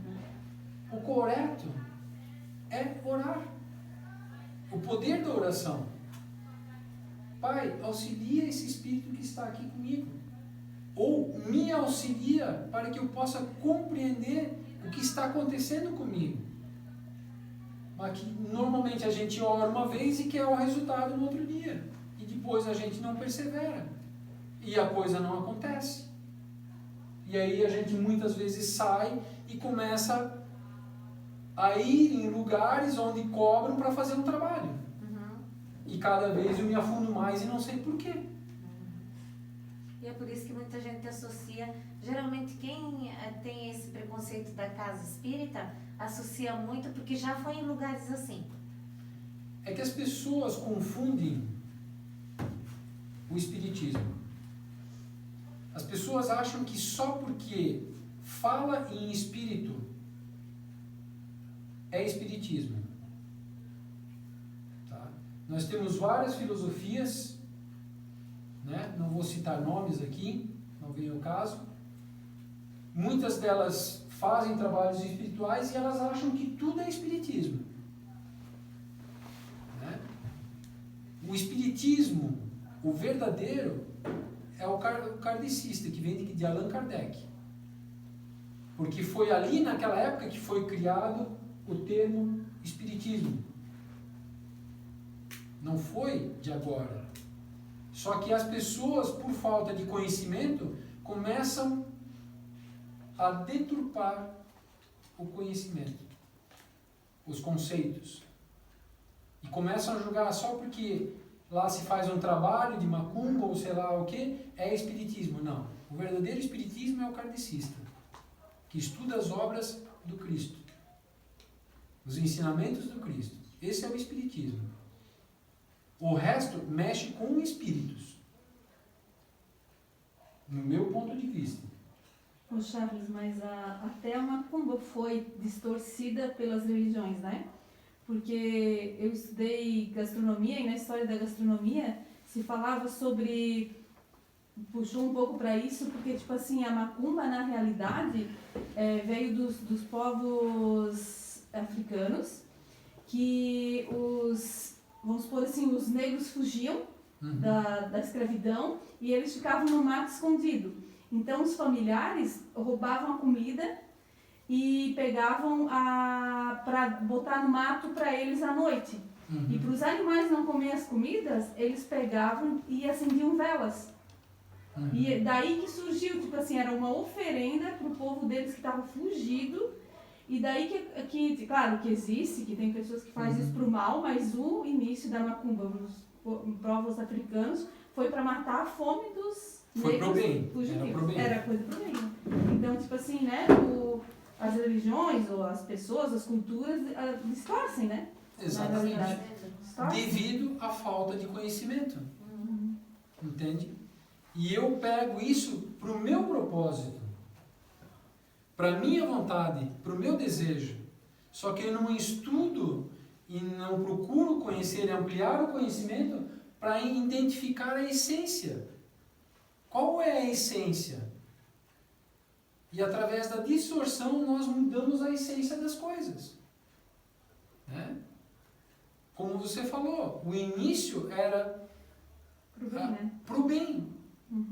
O correto é orar. O poder da oração. Pai, auxilia esse espírito que está aqui comigo. Ou me auxilia para que eu possa compreender o que está acontecendo comigo. Mas que normalmente a gente ora uma vez e quer o resultado no outro dia. E depois a gente não persevera. E a coisa não acontece. E aí a gente muitas vezes sai e começa a ir em lugares onde cobram para fazer um trabalho. E cada vez eu me afundo mais e não sei porquê. E é por isso que muita gente associa, geralmente quem tem esse preconceito da casa espírita, associa muito porque já foi em lugares assim. É que as pessoas confundem o espiritismo. As pessoas acham que só porque fala em espírito é espiritismo. Tá? Nós temos várias filosofias, né? Não vou citar nomes aqui, não vem ao caso. Muitas delas fazem trabalhos espirituais e elas acham que tudo é espiritismo. Né? O espiritismo, o verdadeiro, é o kardecista, que vem de Allan Kardec. Porque foi ali naquela época que foi criado o termo espiritismo. Não foi de agora. Só que as pessoas, por falta de conhecimento, começam a deturpar o conhecimento, os conceitos. E começam a julgar só porque lá se faz um trabalho de macumba ou sei lá o que, é espiritismo. Não. O verdadeiro espiritismo é o kardecista, que estuda as obras do Cristo, os ensinamentos do Cristo. Esse é o espiritismo. O resto mexe com espíritos, no meu ponto de vista. Ô Charles, mas até a macumba foi distorcida pelas religiões, né? Porque eu estudei gastronomia e na história da gastronomia se falava sobre... Puxou um pouco para isso, porque, tipo assim, a macumba, na realidade, veio dos povos africanos, que vamos supor assim, os negros fugiam da escravidão e eles ficavam no mato escondido. Então, os familiares roubavam a comida e pegavam para botar no mato para eles à noite. E para os animais não comerem as comidas, eles pegavam e acendiam velas. E daí que surgiu, tipo assim, era uma oferenda para o povo deles que estava fugido. E daí que, claro, que existe, que tem pessoas que fazem isso para o mal, mas o início da macumba nos povos africanos foi para matar a fome dos negros fugitivos. Era coisa pro bem. Então, tipo assim, né, as religiões, ou as pessoas, as culturas distorcem, né? Exatamente. Devido à falta de conhecimento. Entende? E eu pego isso para o meu propósito, para a minha vontade, para o meu desejo. Só que eu não estudo e não procuro conhecer e ampliar o conhecimento para identificar a essência. Qual é a essência? E através da distorção nós mudamos a essência das coisas. Né? Como você falou, o início era pro bem.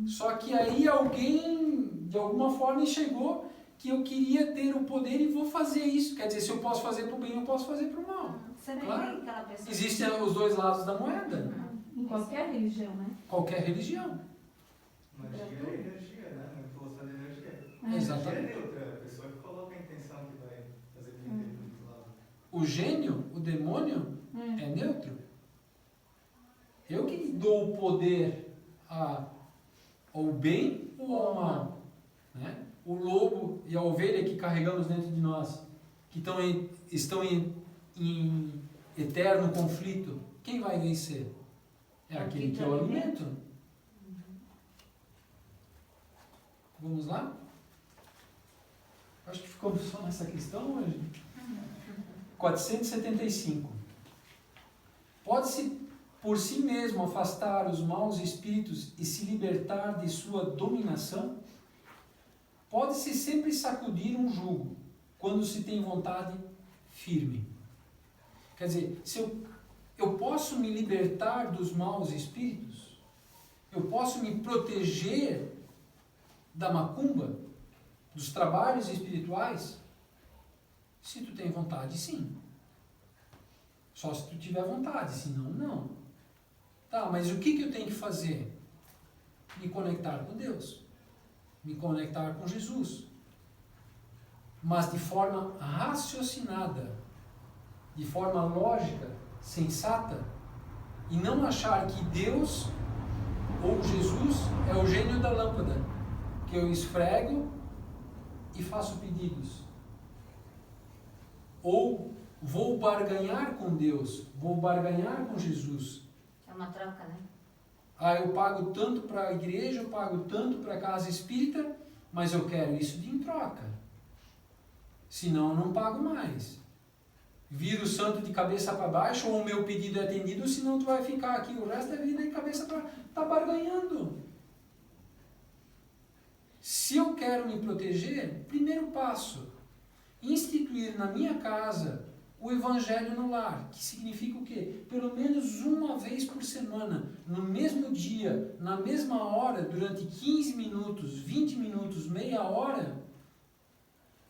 Só que aí alguém, de alguma forma, enxergou que eu queria ter o poder e vou fazer isso. Quer dizer, se eu posso fazer pro bem, eu posso fazer pro mal. Claro. Existem os dois lados da moeda. Em qualquer religião, né? Qualquer religião. Magia é energia, né? Muito falou de energia. Exatamente. É neutra, a pessoa que coloca a intenção que vai fazer bem dele do outro lado. O gênio, o demônio, é neutro. Eu que dou o poder ao bem ou ao mal. Né? O lobo e a ovelha que carregamos dentro de nós, que estão em eterno conflito, quem vai vencer? É aquele que é o alimento. Vamos lá? Acho que ficamos só nessa questão hoje. 475. Pode-se por si mesmo afastar os maus espíritos e se libertar de sua dominação? Pode-se sempre sacudir um jugo quando se tem vontade firme. Quer dizer, se eu posso me libertar dos maus espíritos, eu posso me proteger da macumba, dos trabalhos espirituais, se tu tem vontade, sim. Só se tu tiver vontade, senão não. Tá, mas o que eu tenho que fazer? Me conectar com Deus. Me conectar com Jesus. Mas de forma raciocinada, de forma lógica, sensata, e não achar que Deus ou Jesus é o gênio da lâmpada, que eu esfrego e faço pedidos. Ou vou barganhar com Deus, vou barganhar com Jesus. É uma troca, né? Eu pago tanto para a igreja, eu pago tanto para a casa espírita, mas eu quero isso em troca. Senão eu não pago mais. Viro o santo de cabeça para baixo, ou o meu pedido é atendido, senão tu vai ficar aqui o resto da vida de cabeça para tá barganhando. Se eu quero me proteger, primeiro passo, instituir na minha casa o Evangelho no lar, que significa o quê? Pelo menos uma vez por semana, no mesmo dia, na mesma hora, durante 15 minutos, 20 minutos, meia hora,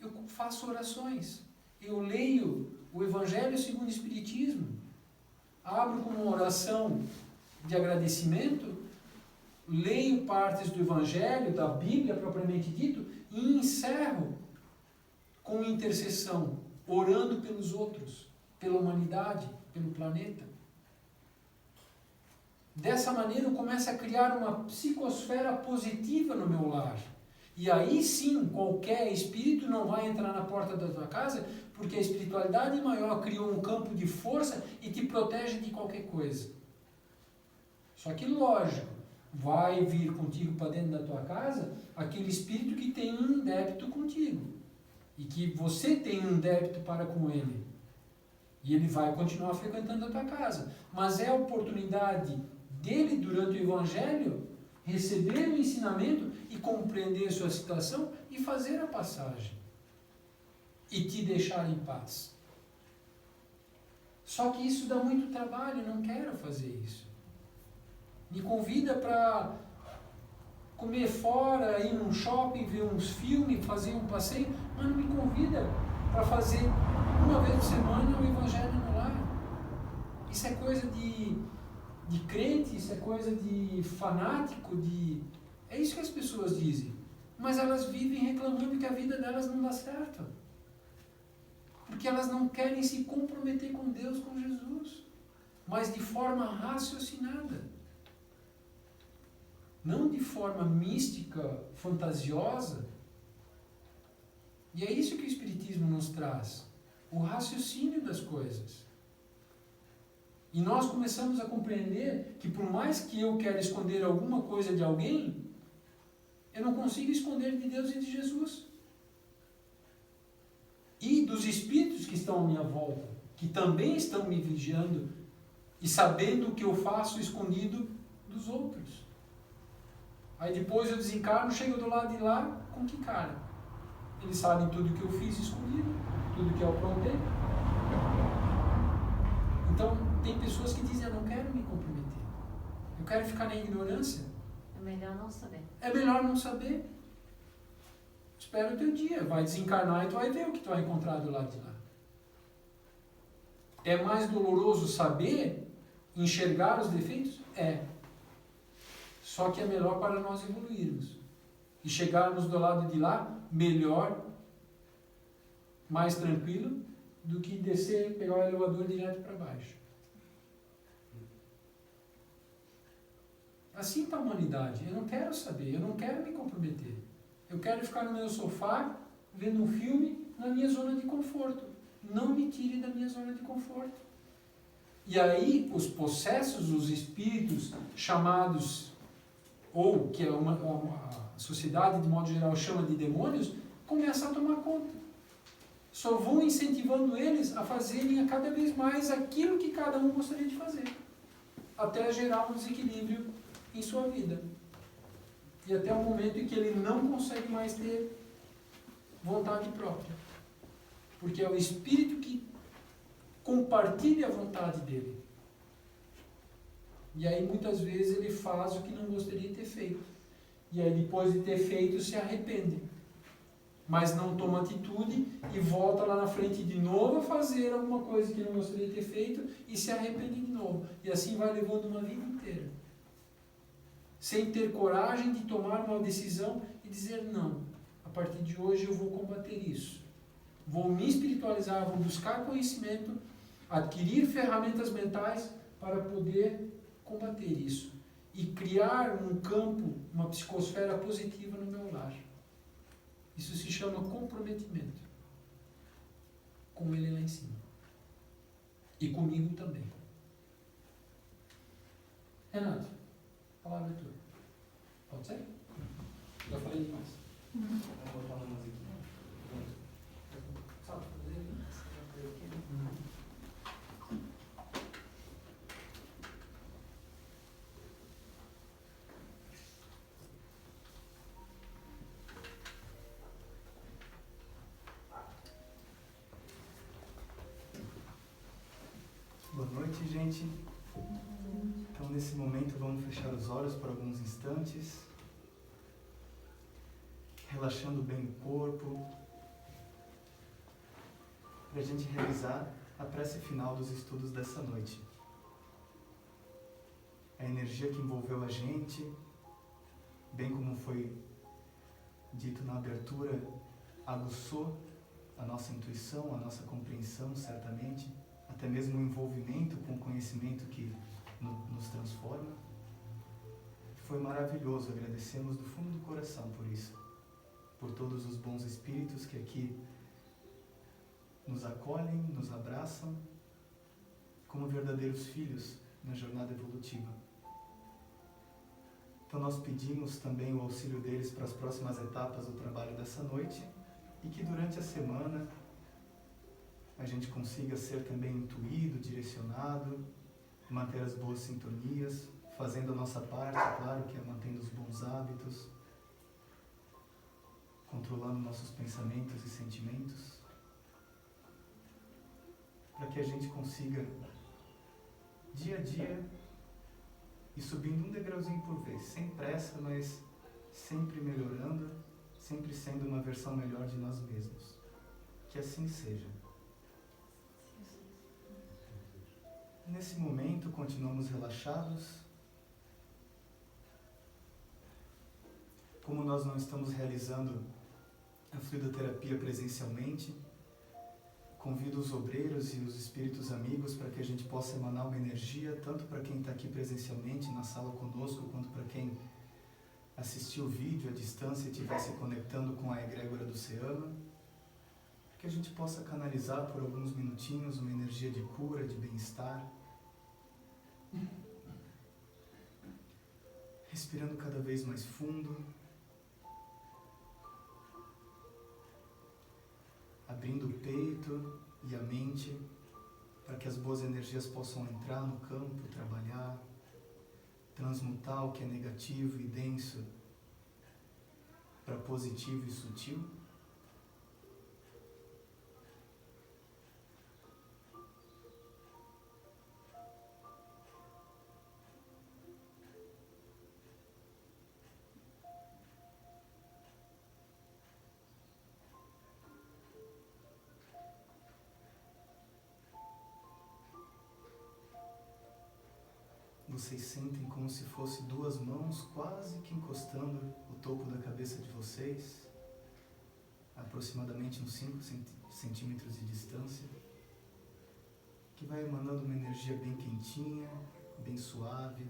eu faço orações. Eu leio o Evangelho segundo o Espiritismo, abro com uma oração de agradecimento, leio partes do Evangelho, da Bíblia propriamente dito, e encerro com intercessão, orando pelos outros, pela humanidade, pelo planeta. Dessa maneira eu começo a criar uma psicosfera positiva no meu lar. E aí sim, qualquer espírito não vai entrar na porta da tua casa, porque a espiritualidade maior criou um campo de força e te protege de qualquer coisa. Só que lógico, vai vir contigo para dentro da tua casa aquele espírito que tem um débito contigo e que você tem um débito para com ele. E ele vai continuar frequentando a tua casa. Mas é a oportunidade dele, durante o Evangelho, receber o ensinamento e compreender sua situação e fazer a passagem. E te deixar em paz. Só que isso dá muito trabalho, eu não quero fazer isso. Me convida para comer fora, ir num shopping, ver uns filmes, fazer um passeio, mas não me convida para fazer uma vez por semana o Evangelho no lar. Isso é coisa de crente, isso é coisa de fanático, é isso que as pessoas dizem. Mas elas vivem reclamando que a vida delas não dá certo. Porque elas não querem se comprometer com Deus, com Jesus, mas de forma raciocinada. Não de forma mística, fantasiosa. E é isso que o Espiritismo nos traz. O raciocínio das coisas. E nós começamos a compreender que por mais que eu quero esconder alguma coisa de alguém, eu não consigo esconder de Deus e de Jesus. E dos espíritos que estão à minha volta, que também estão me vigiando e sabendo o que eu faço escondido dos outros. Aí depois eu desencarno, chego do lado de lá, com que cara? Eles sabem tudo que eu fiz escondido, tudo que eu aprontei. Então, tem pessoas que dizem, eu não quero me comprometer. Eu quero ficar na ignorância. É melhor não saber. É melhor não saber. Espera o teu dia. Vai desencarnar e tu vai ver o que tu vai encontrar do lado de lá. É mais doloroso saber, enxergar os defeitos? É. Só que é melhor para nós evoluirmos. E chegarmos do lado de lá, melhor, mais tranquilo, do que descer, pegar o elevador direto para baixo. Assim está a humanidade. Eu não quero saber, eu não quero me comprometer. Eu quero ficar no meu sofá, vendo um filme, na minha zona de conforto. Não me tire da minha zona de conforto. E aí, os possessos, os espíritos chamados, ou que a sociedade, de modo geral, chama de demônios, começam a tomar conta. Só vão incentivando eles a fazerem a cada vez mais aquilo que cada um gostaria de fazer, até gerar um desequilíbrio em sua vida. E até o momento em que ele não consegue mais ter vontade própria. Porque é o Espírito que compartilha a vontade dele. E aí muitas vezes ele faz o que não gostaria de ter feito. E aí depois de ter feito se arrepende. Mas não toma atitude e volta lá na frente de novo a fazer alguma coisa que não gostaria de ter feito e se arrepende de novo. E assim vai levando uma vida inteira. Sem ter coragem de tomar uma decisão e dizer não. A partir de hoje eu vou combater isso. Vou me espiritualizar, vou buscar conhecimento, adquirir ferramentas mentais para poder combater isso. E criar um campo, uma psicosfera positiva no meu lar. Isso se chama comprometimento. Com ele lá em cima. E comigo também. Renato, palavra é tua. Pode ser? Já falei demais. Vamos botar uma musiquinha. Sabe fazer? Boa noite, gente. Então, nesse momento, vamos fechar os olhos por alguns instantes, relaxando bem o corpo, para a gente realizar a prece final dos estudos dessa noite. A energia que envolveu a gente, bem como foi dito na abertura, aguçou a nossa intuição, a nossa compreensão, certamente, até mesmo o envolvimento com o conhecimento que nos transforma. Foi maravilhoso, agradecemos do fundo do coração por isso, por todos os bons espíritos que aqui nos acolhem, nos abraçam, como verdadeiros filhos na jornada evolutiva. Então nós pedimos também o auxílio deles para as próximas etapas do trabalho dessa noite e que durante a semana a gente consiga ser também intuído, direcionado, manter as boas sintonias, fazendo a nossa parte, claro, que é mantendo os bons hábitos, controlando nossos pensamentos e sentimentos, para que a gente consiga, dia a dia, ir subindo um degrauzinho por vez, sem pressa, mas sempre melhorando, sempre sendo uma versão melhor de nós mesmos. Que assim seja. Nesse momento, continuamos relaxados. Como nós não estamos realizando a fluidoterapia presencialmente, convido os obreiros e os espíritos amigos para que a gente possa emanar uma energia, tanto para quem está aqui presencialmente na sala conosco, quanto para quem assistiu o vídeo à distância e estiver se conectando com a egrégora do Seama, que a gente possa canalizar por alguns minutinhos uma energia de cura, de bem-estar, respirando cada vez mais fundo, abrindo o peito e a mente para que as boas energias possam entrar no campo, trabalhar, transmutar o que é negativo e denso para positivo e sutil. Vocês sentem como se fosse duas mãos quase que encostando o topo da cabeça de vocês, aproximadamente uns 5 centímetros de distância, que vai emanando uma energia bem quentinha, bem suave,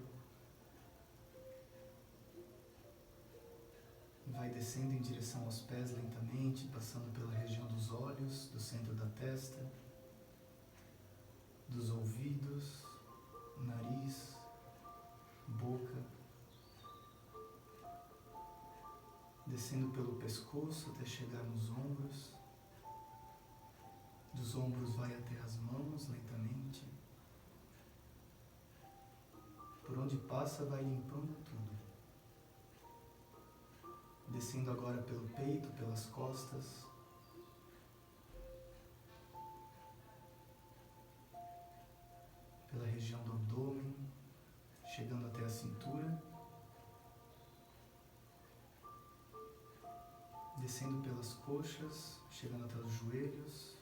vai descendo em direção aos pés lentamente, passando pela região dos olhos, do centro da testa, dos ouvidos, nariz, boca, descendo pelo pescoço até chegar nos ombros, dos ombros vai até as mãos lentamente, por onde passa vai limpando tudo, descendo agora pelo peito, pelas costas, pela região do abdômen, chegando até a cintura, descendo pelas coxas, chegando até os joelhos,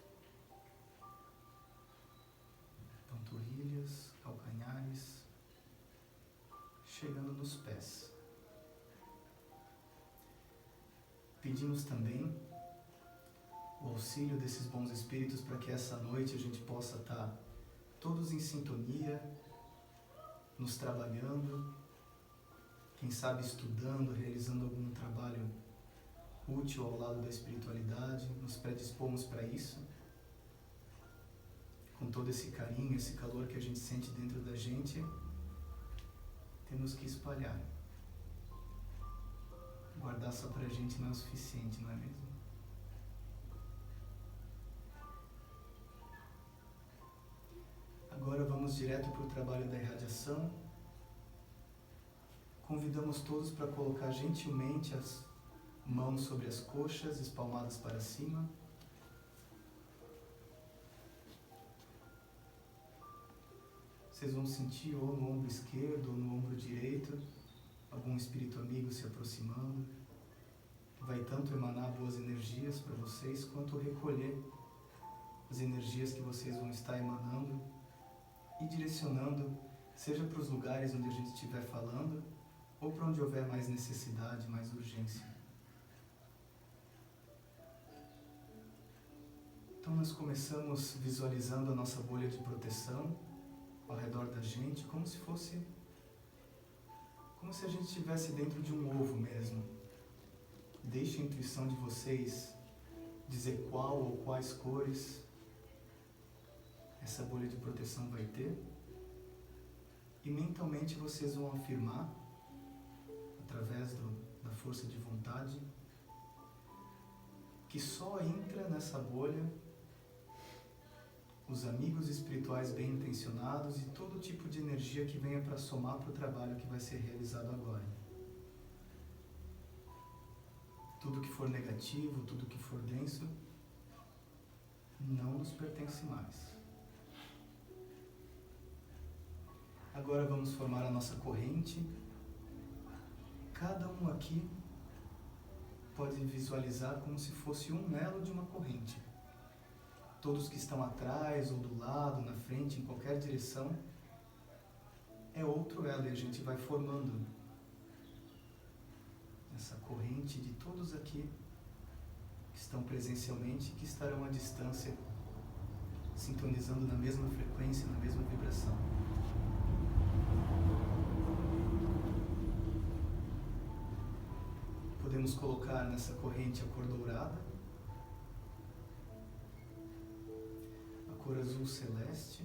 panturrilhas, calcanhares, chegando nos pés. Pedimos também o auxílio desses bons espíritos para que essa noite a gente possa estar todos em sintonia, nos trabalhando, quem sabe estudando, realizando algum trabalho útil ao lado da espiritualidade, nos predispomos para isso, com todo esse carinho, esse calor que a gente sente dentro da gente, temos que espalhar. Guardar só pra gente não é o suficiente, não é mesmo? Agora vamos direto para o trabalho da irradiação. Convidamos todos para colocar gentilmente as mãos sobre as coxas, espalmadas para cima. Vocês vão sentir ou no ombro esquerdo ou no ombro direito algum espírito amigo se aproximando, que vai tanto emanar boas energias para vocês, quanto recolher as energias que vocês vão estar emanando e direcionando, seja para os lugares onde a gente estiver falando, ou para onde houver mais necessidade, mais urgência. Então nós começamos visualizando a nossa bolha de proteção ao redor da gente, como se a gente estivesse dentro de um ovo mesmo. Deixe a intuição de vocês dizer qual ou quais cores essa bolha de proteção vai ter. E mentalmente vocês vão afirmar, através da força de vontade, que só entra nessa bolha os amigos espirituais bem intencionados e todo tipo de energia que venha para somar para o trabalho que vai ser realizado agora. Tudo que for negativo, tudo que for denso, não nos pertence mais. Agora vamos formar a nossa corrente. Cada um aqui pode visualizar como se fosse um elo de uma corrente. Todos que estão atrás ou do lado, na frente, em qualquer direção, é outro elo e a gente vai formando essa corrente de todos aqui que estão presencialmente e que estarão à distância, sintonizando na mesma frequência, na mesma vibração. Podemos colocar nessa corrente a cor dourada, a cor azul celeste,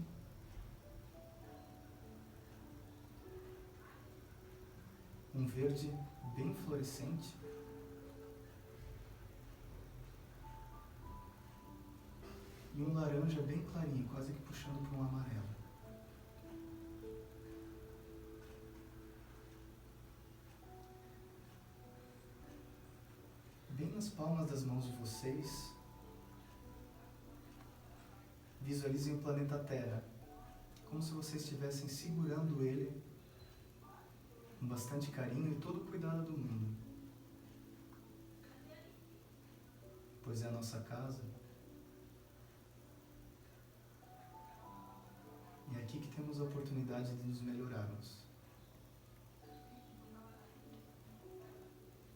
um verde bem fluorescente, e um laranja bem clarinho, quase que puxando para um amarelo. Bem nas palmas das mãos de vocês, visualizem o planeta Terra, como se vocês estivessem segurando ele com bastante carinho e todo o cuidado do mundo. Pois é a nossa casa. E é aqui que temos a oportunidade de nos melhorarmos.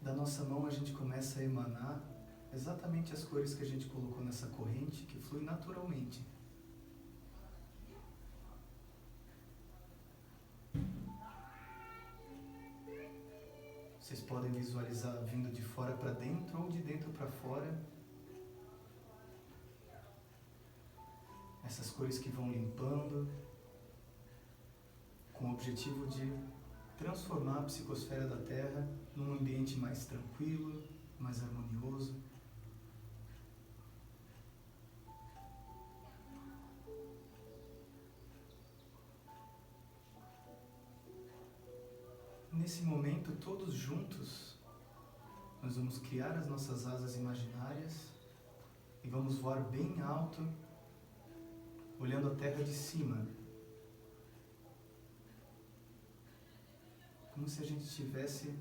Da nossa mão a gente começa a emanar exatamente as cores que a gente colocou nessa corrente, que flui naturalmente. Vocês podem visualizar vindo de fora para dentro ou de dentro para fora. Essas cores que vão limpando, com o objetivo de transformar a psicosfera da Terra num ambiente mais tranquilo, mais harmonioso. Nesse momento, todos juntos, nós vamos criar as nossas asas imaginárias e vamos voar bem alto, olhando a Terra de cima. Como se a gente estivesse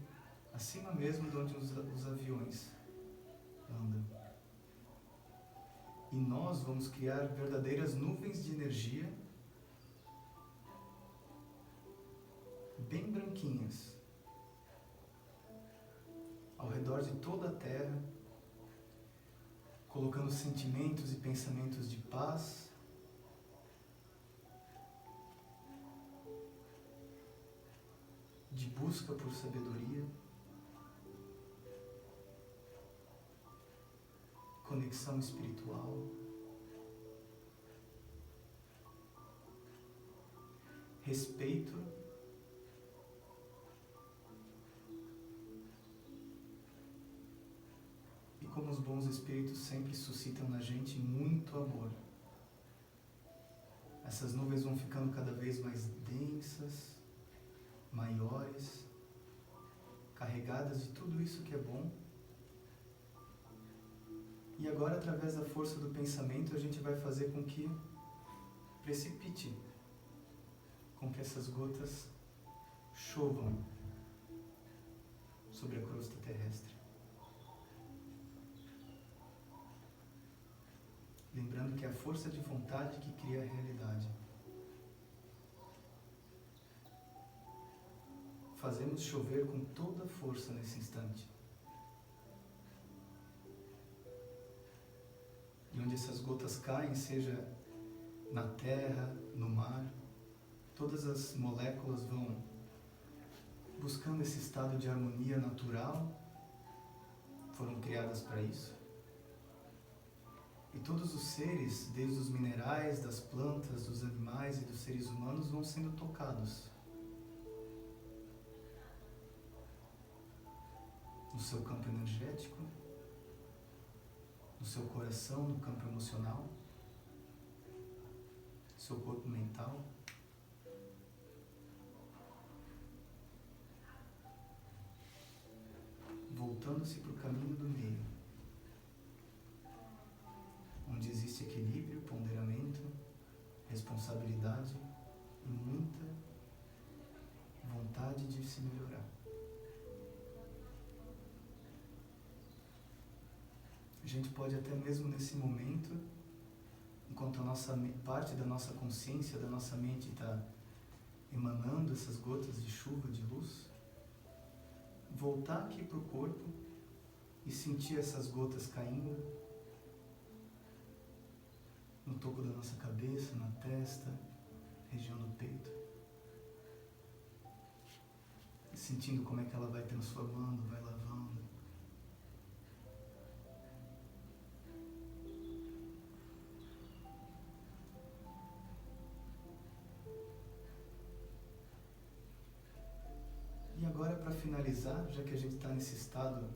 acima mesmo de onde os aviões andam. E nós vamos criar verdadeiras nuvens de energia, bem branquinhas, ao redor de toda a Terra, colocando sentimentos e pensamentos de paz, de busca por sabedoria, conexão espiritual, respeito e como os bons espíritos sempre suscitam na gente muito amor. Essas nuvens vão ficando cada vez mais densas, maiores, carregadas de tudo isso que é bom. E agora, através da força do pensamento, a gente vai fazer com que precipite, com que essas gotas chovam sobre a crosta terrestre. Lembrando que é a força de vontade que cria a realidade. Fazemos chover com toda a força nesse instante. E onde essas gotas caem, seja na terra, no mar, todas as moléculas vão buscando esse estado de harmonia natural, foram criadas para isso. E todos os seres, desde os minerais, das plantas, dos animais e dos seres humanos, vão sendo tocados. no seu campo energético, no seu coração, no campo emocional, no seu corpo mental. Voltando-se para o caminho do meio, onde existe equilíbrio, ponderamento, responsabilidade e muita vontade de se melhorar. A gente pode até mesmo nesse momento, enquanto a nossa parte da nossa consciência, da nossa mente está emanando essas gotas de chuva, de luz, voltar aqui para o corpo e sentir essas gotas caindo no topo da nossa cabeça, na testa, região do peito. E sentindo como é que ela vai transformando, vai lavando. E agora, para finalizar, já que a gente está nesse estado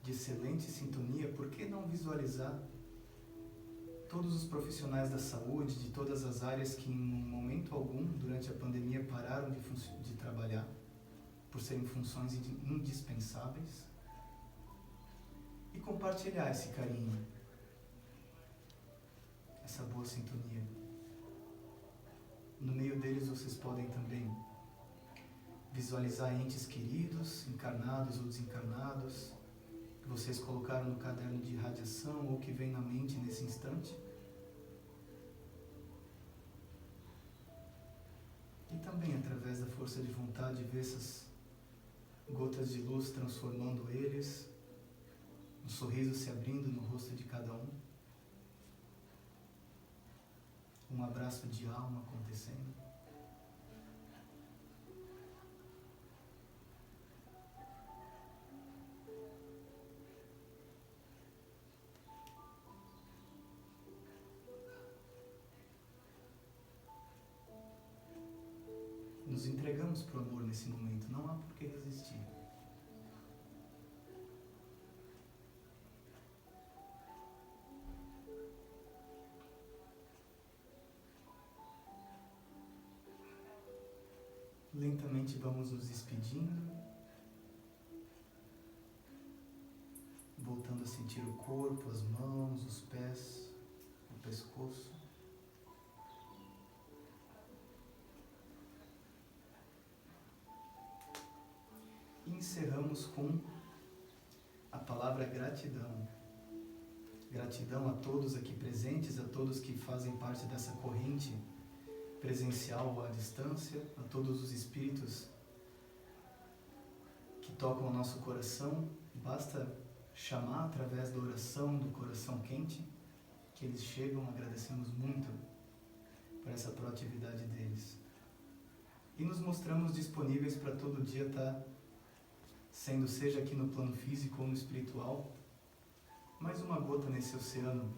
de excelente sintonia, por que não visualizar todos os profissionais da saúde, de todas as áreas que em momento algum, durante a pandemia, pararam de trabalhar, por serem funções indispensáveis, e compartilhar esse carinho, essa boa sintonia. No meio deles vocês podem também visualizar entes queridos, encarnados ou desencarnados, que vocês colocaram no caderno de radiação ou que vem na mente nesse instante. E também, através da força de vontade, ver essas gotas de luz transformando eles, um sorriso se abrindo no rosto de cada um abraço de alma acontecendo. Nos entregamos para o amor nesse momento, não há por que resistir. Lentamente vamos nos despedindo, voltando a sentir o corpo, as mãos, os pés, o pescoço. E encerramos com a palavra gratidão. Gratidão a todos aqui presentes, a todos que fazem parte dessa corrente presencial ou à distância, a todos os espíritos que tocam o nosso coração. Basta chamar através da oração do coração quente, que eles chegam. Agradecemos muito por essa proatividade deles. E nos mostramos disponíveis para todo dia estar sendo, seja aqui no plano físico ou no espiritual, mais uma gota nesse oceano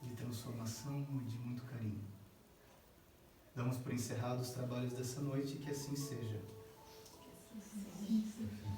de transformação e de muito carinho. Damos por encerrados os trabalhos dessa noite e que assim seja. Sim.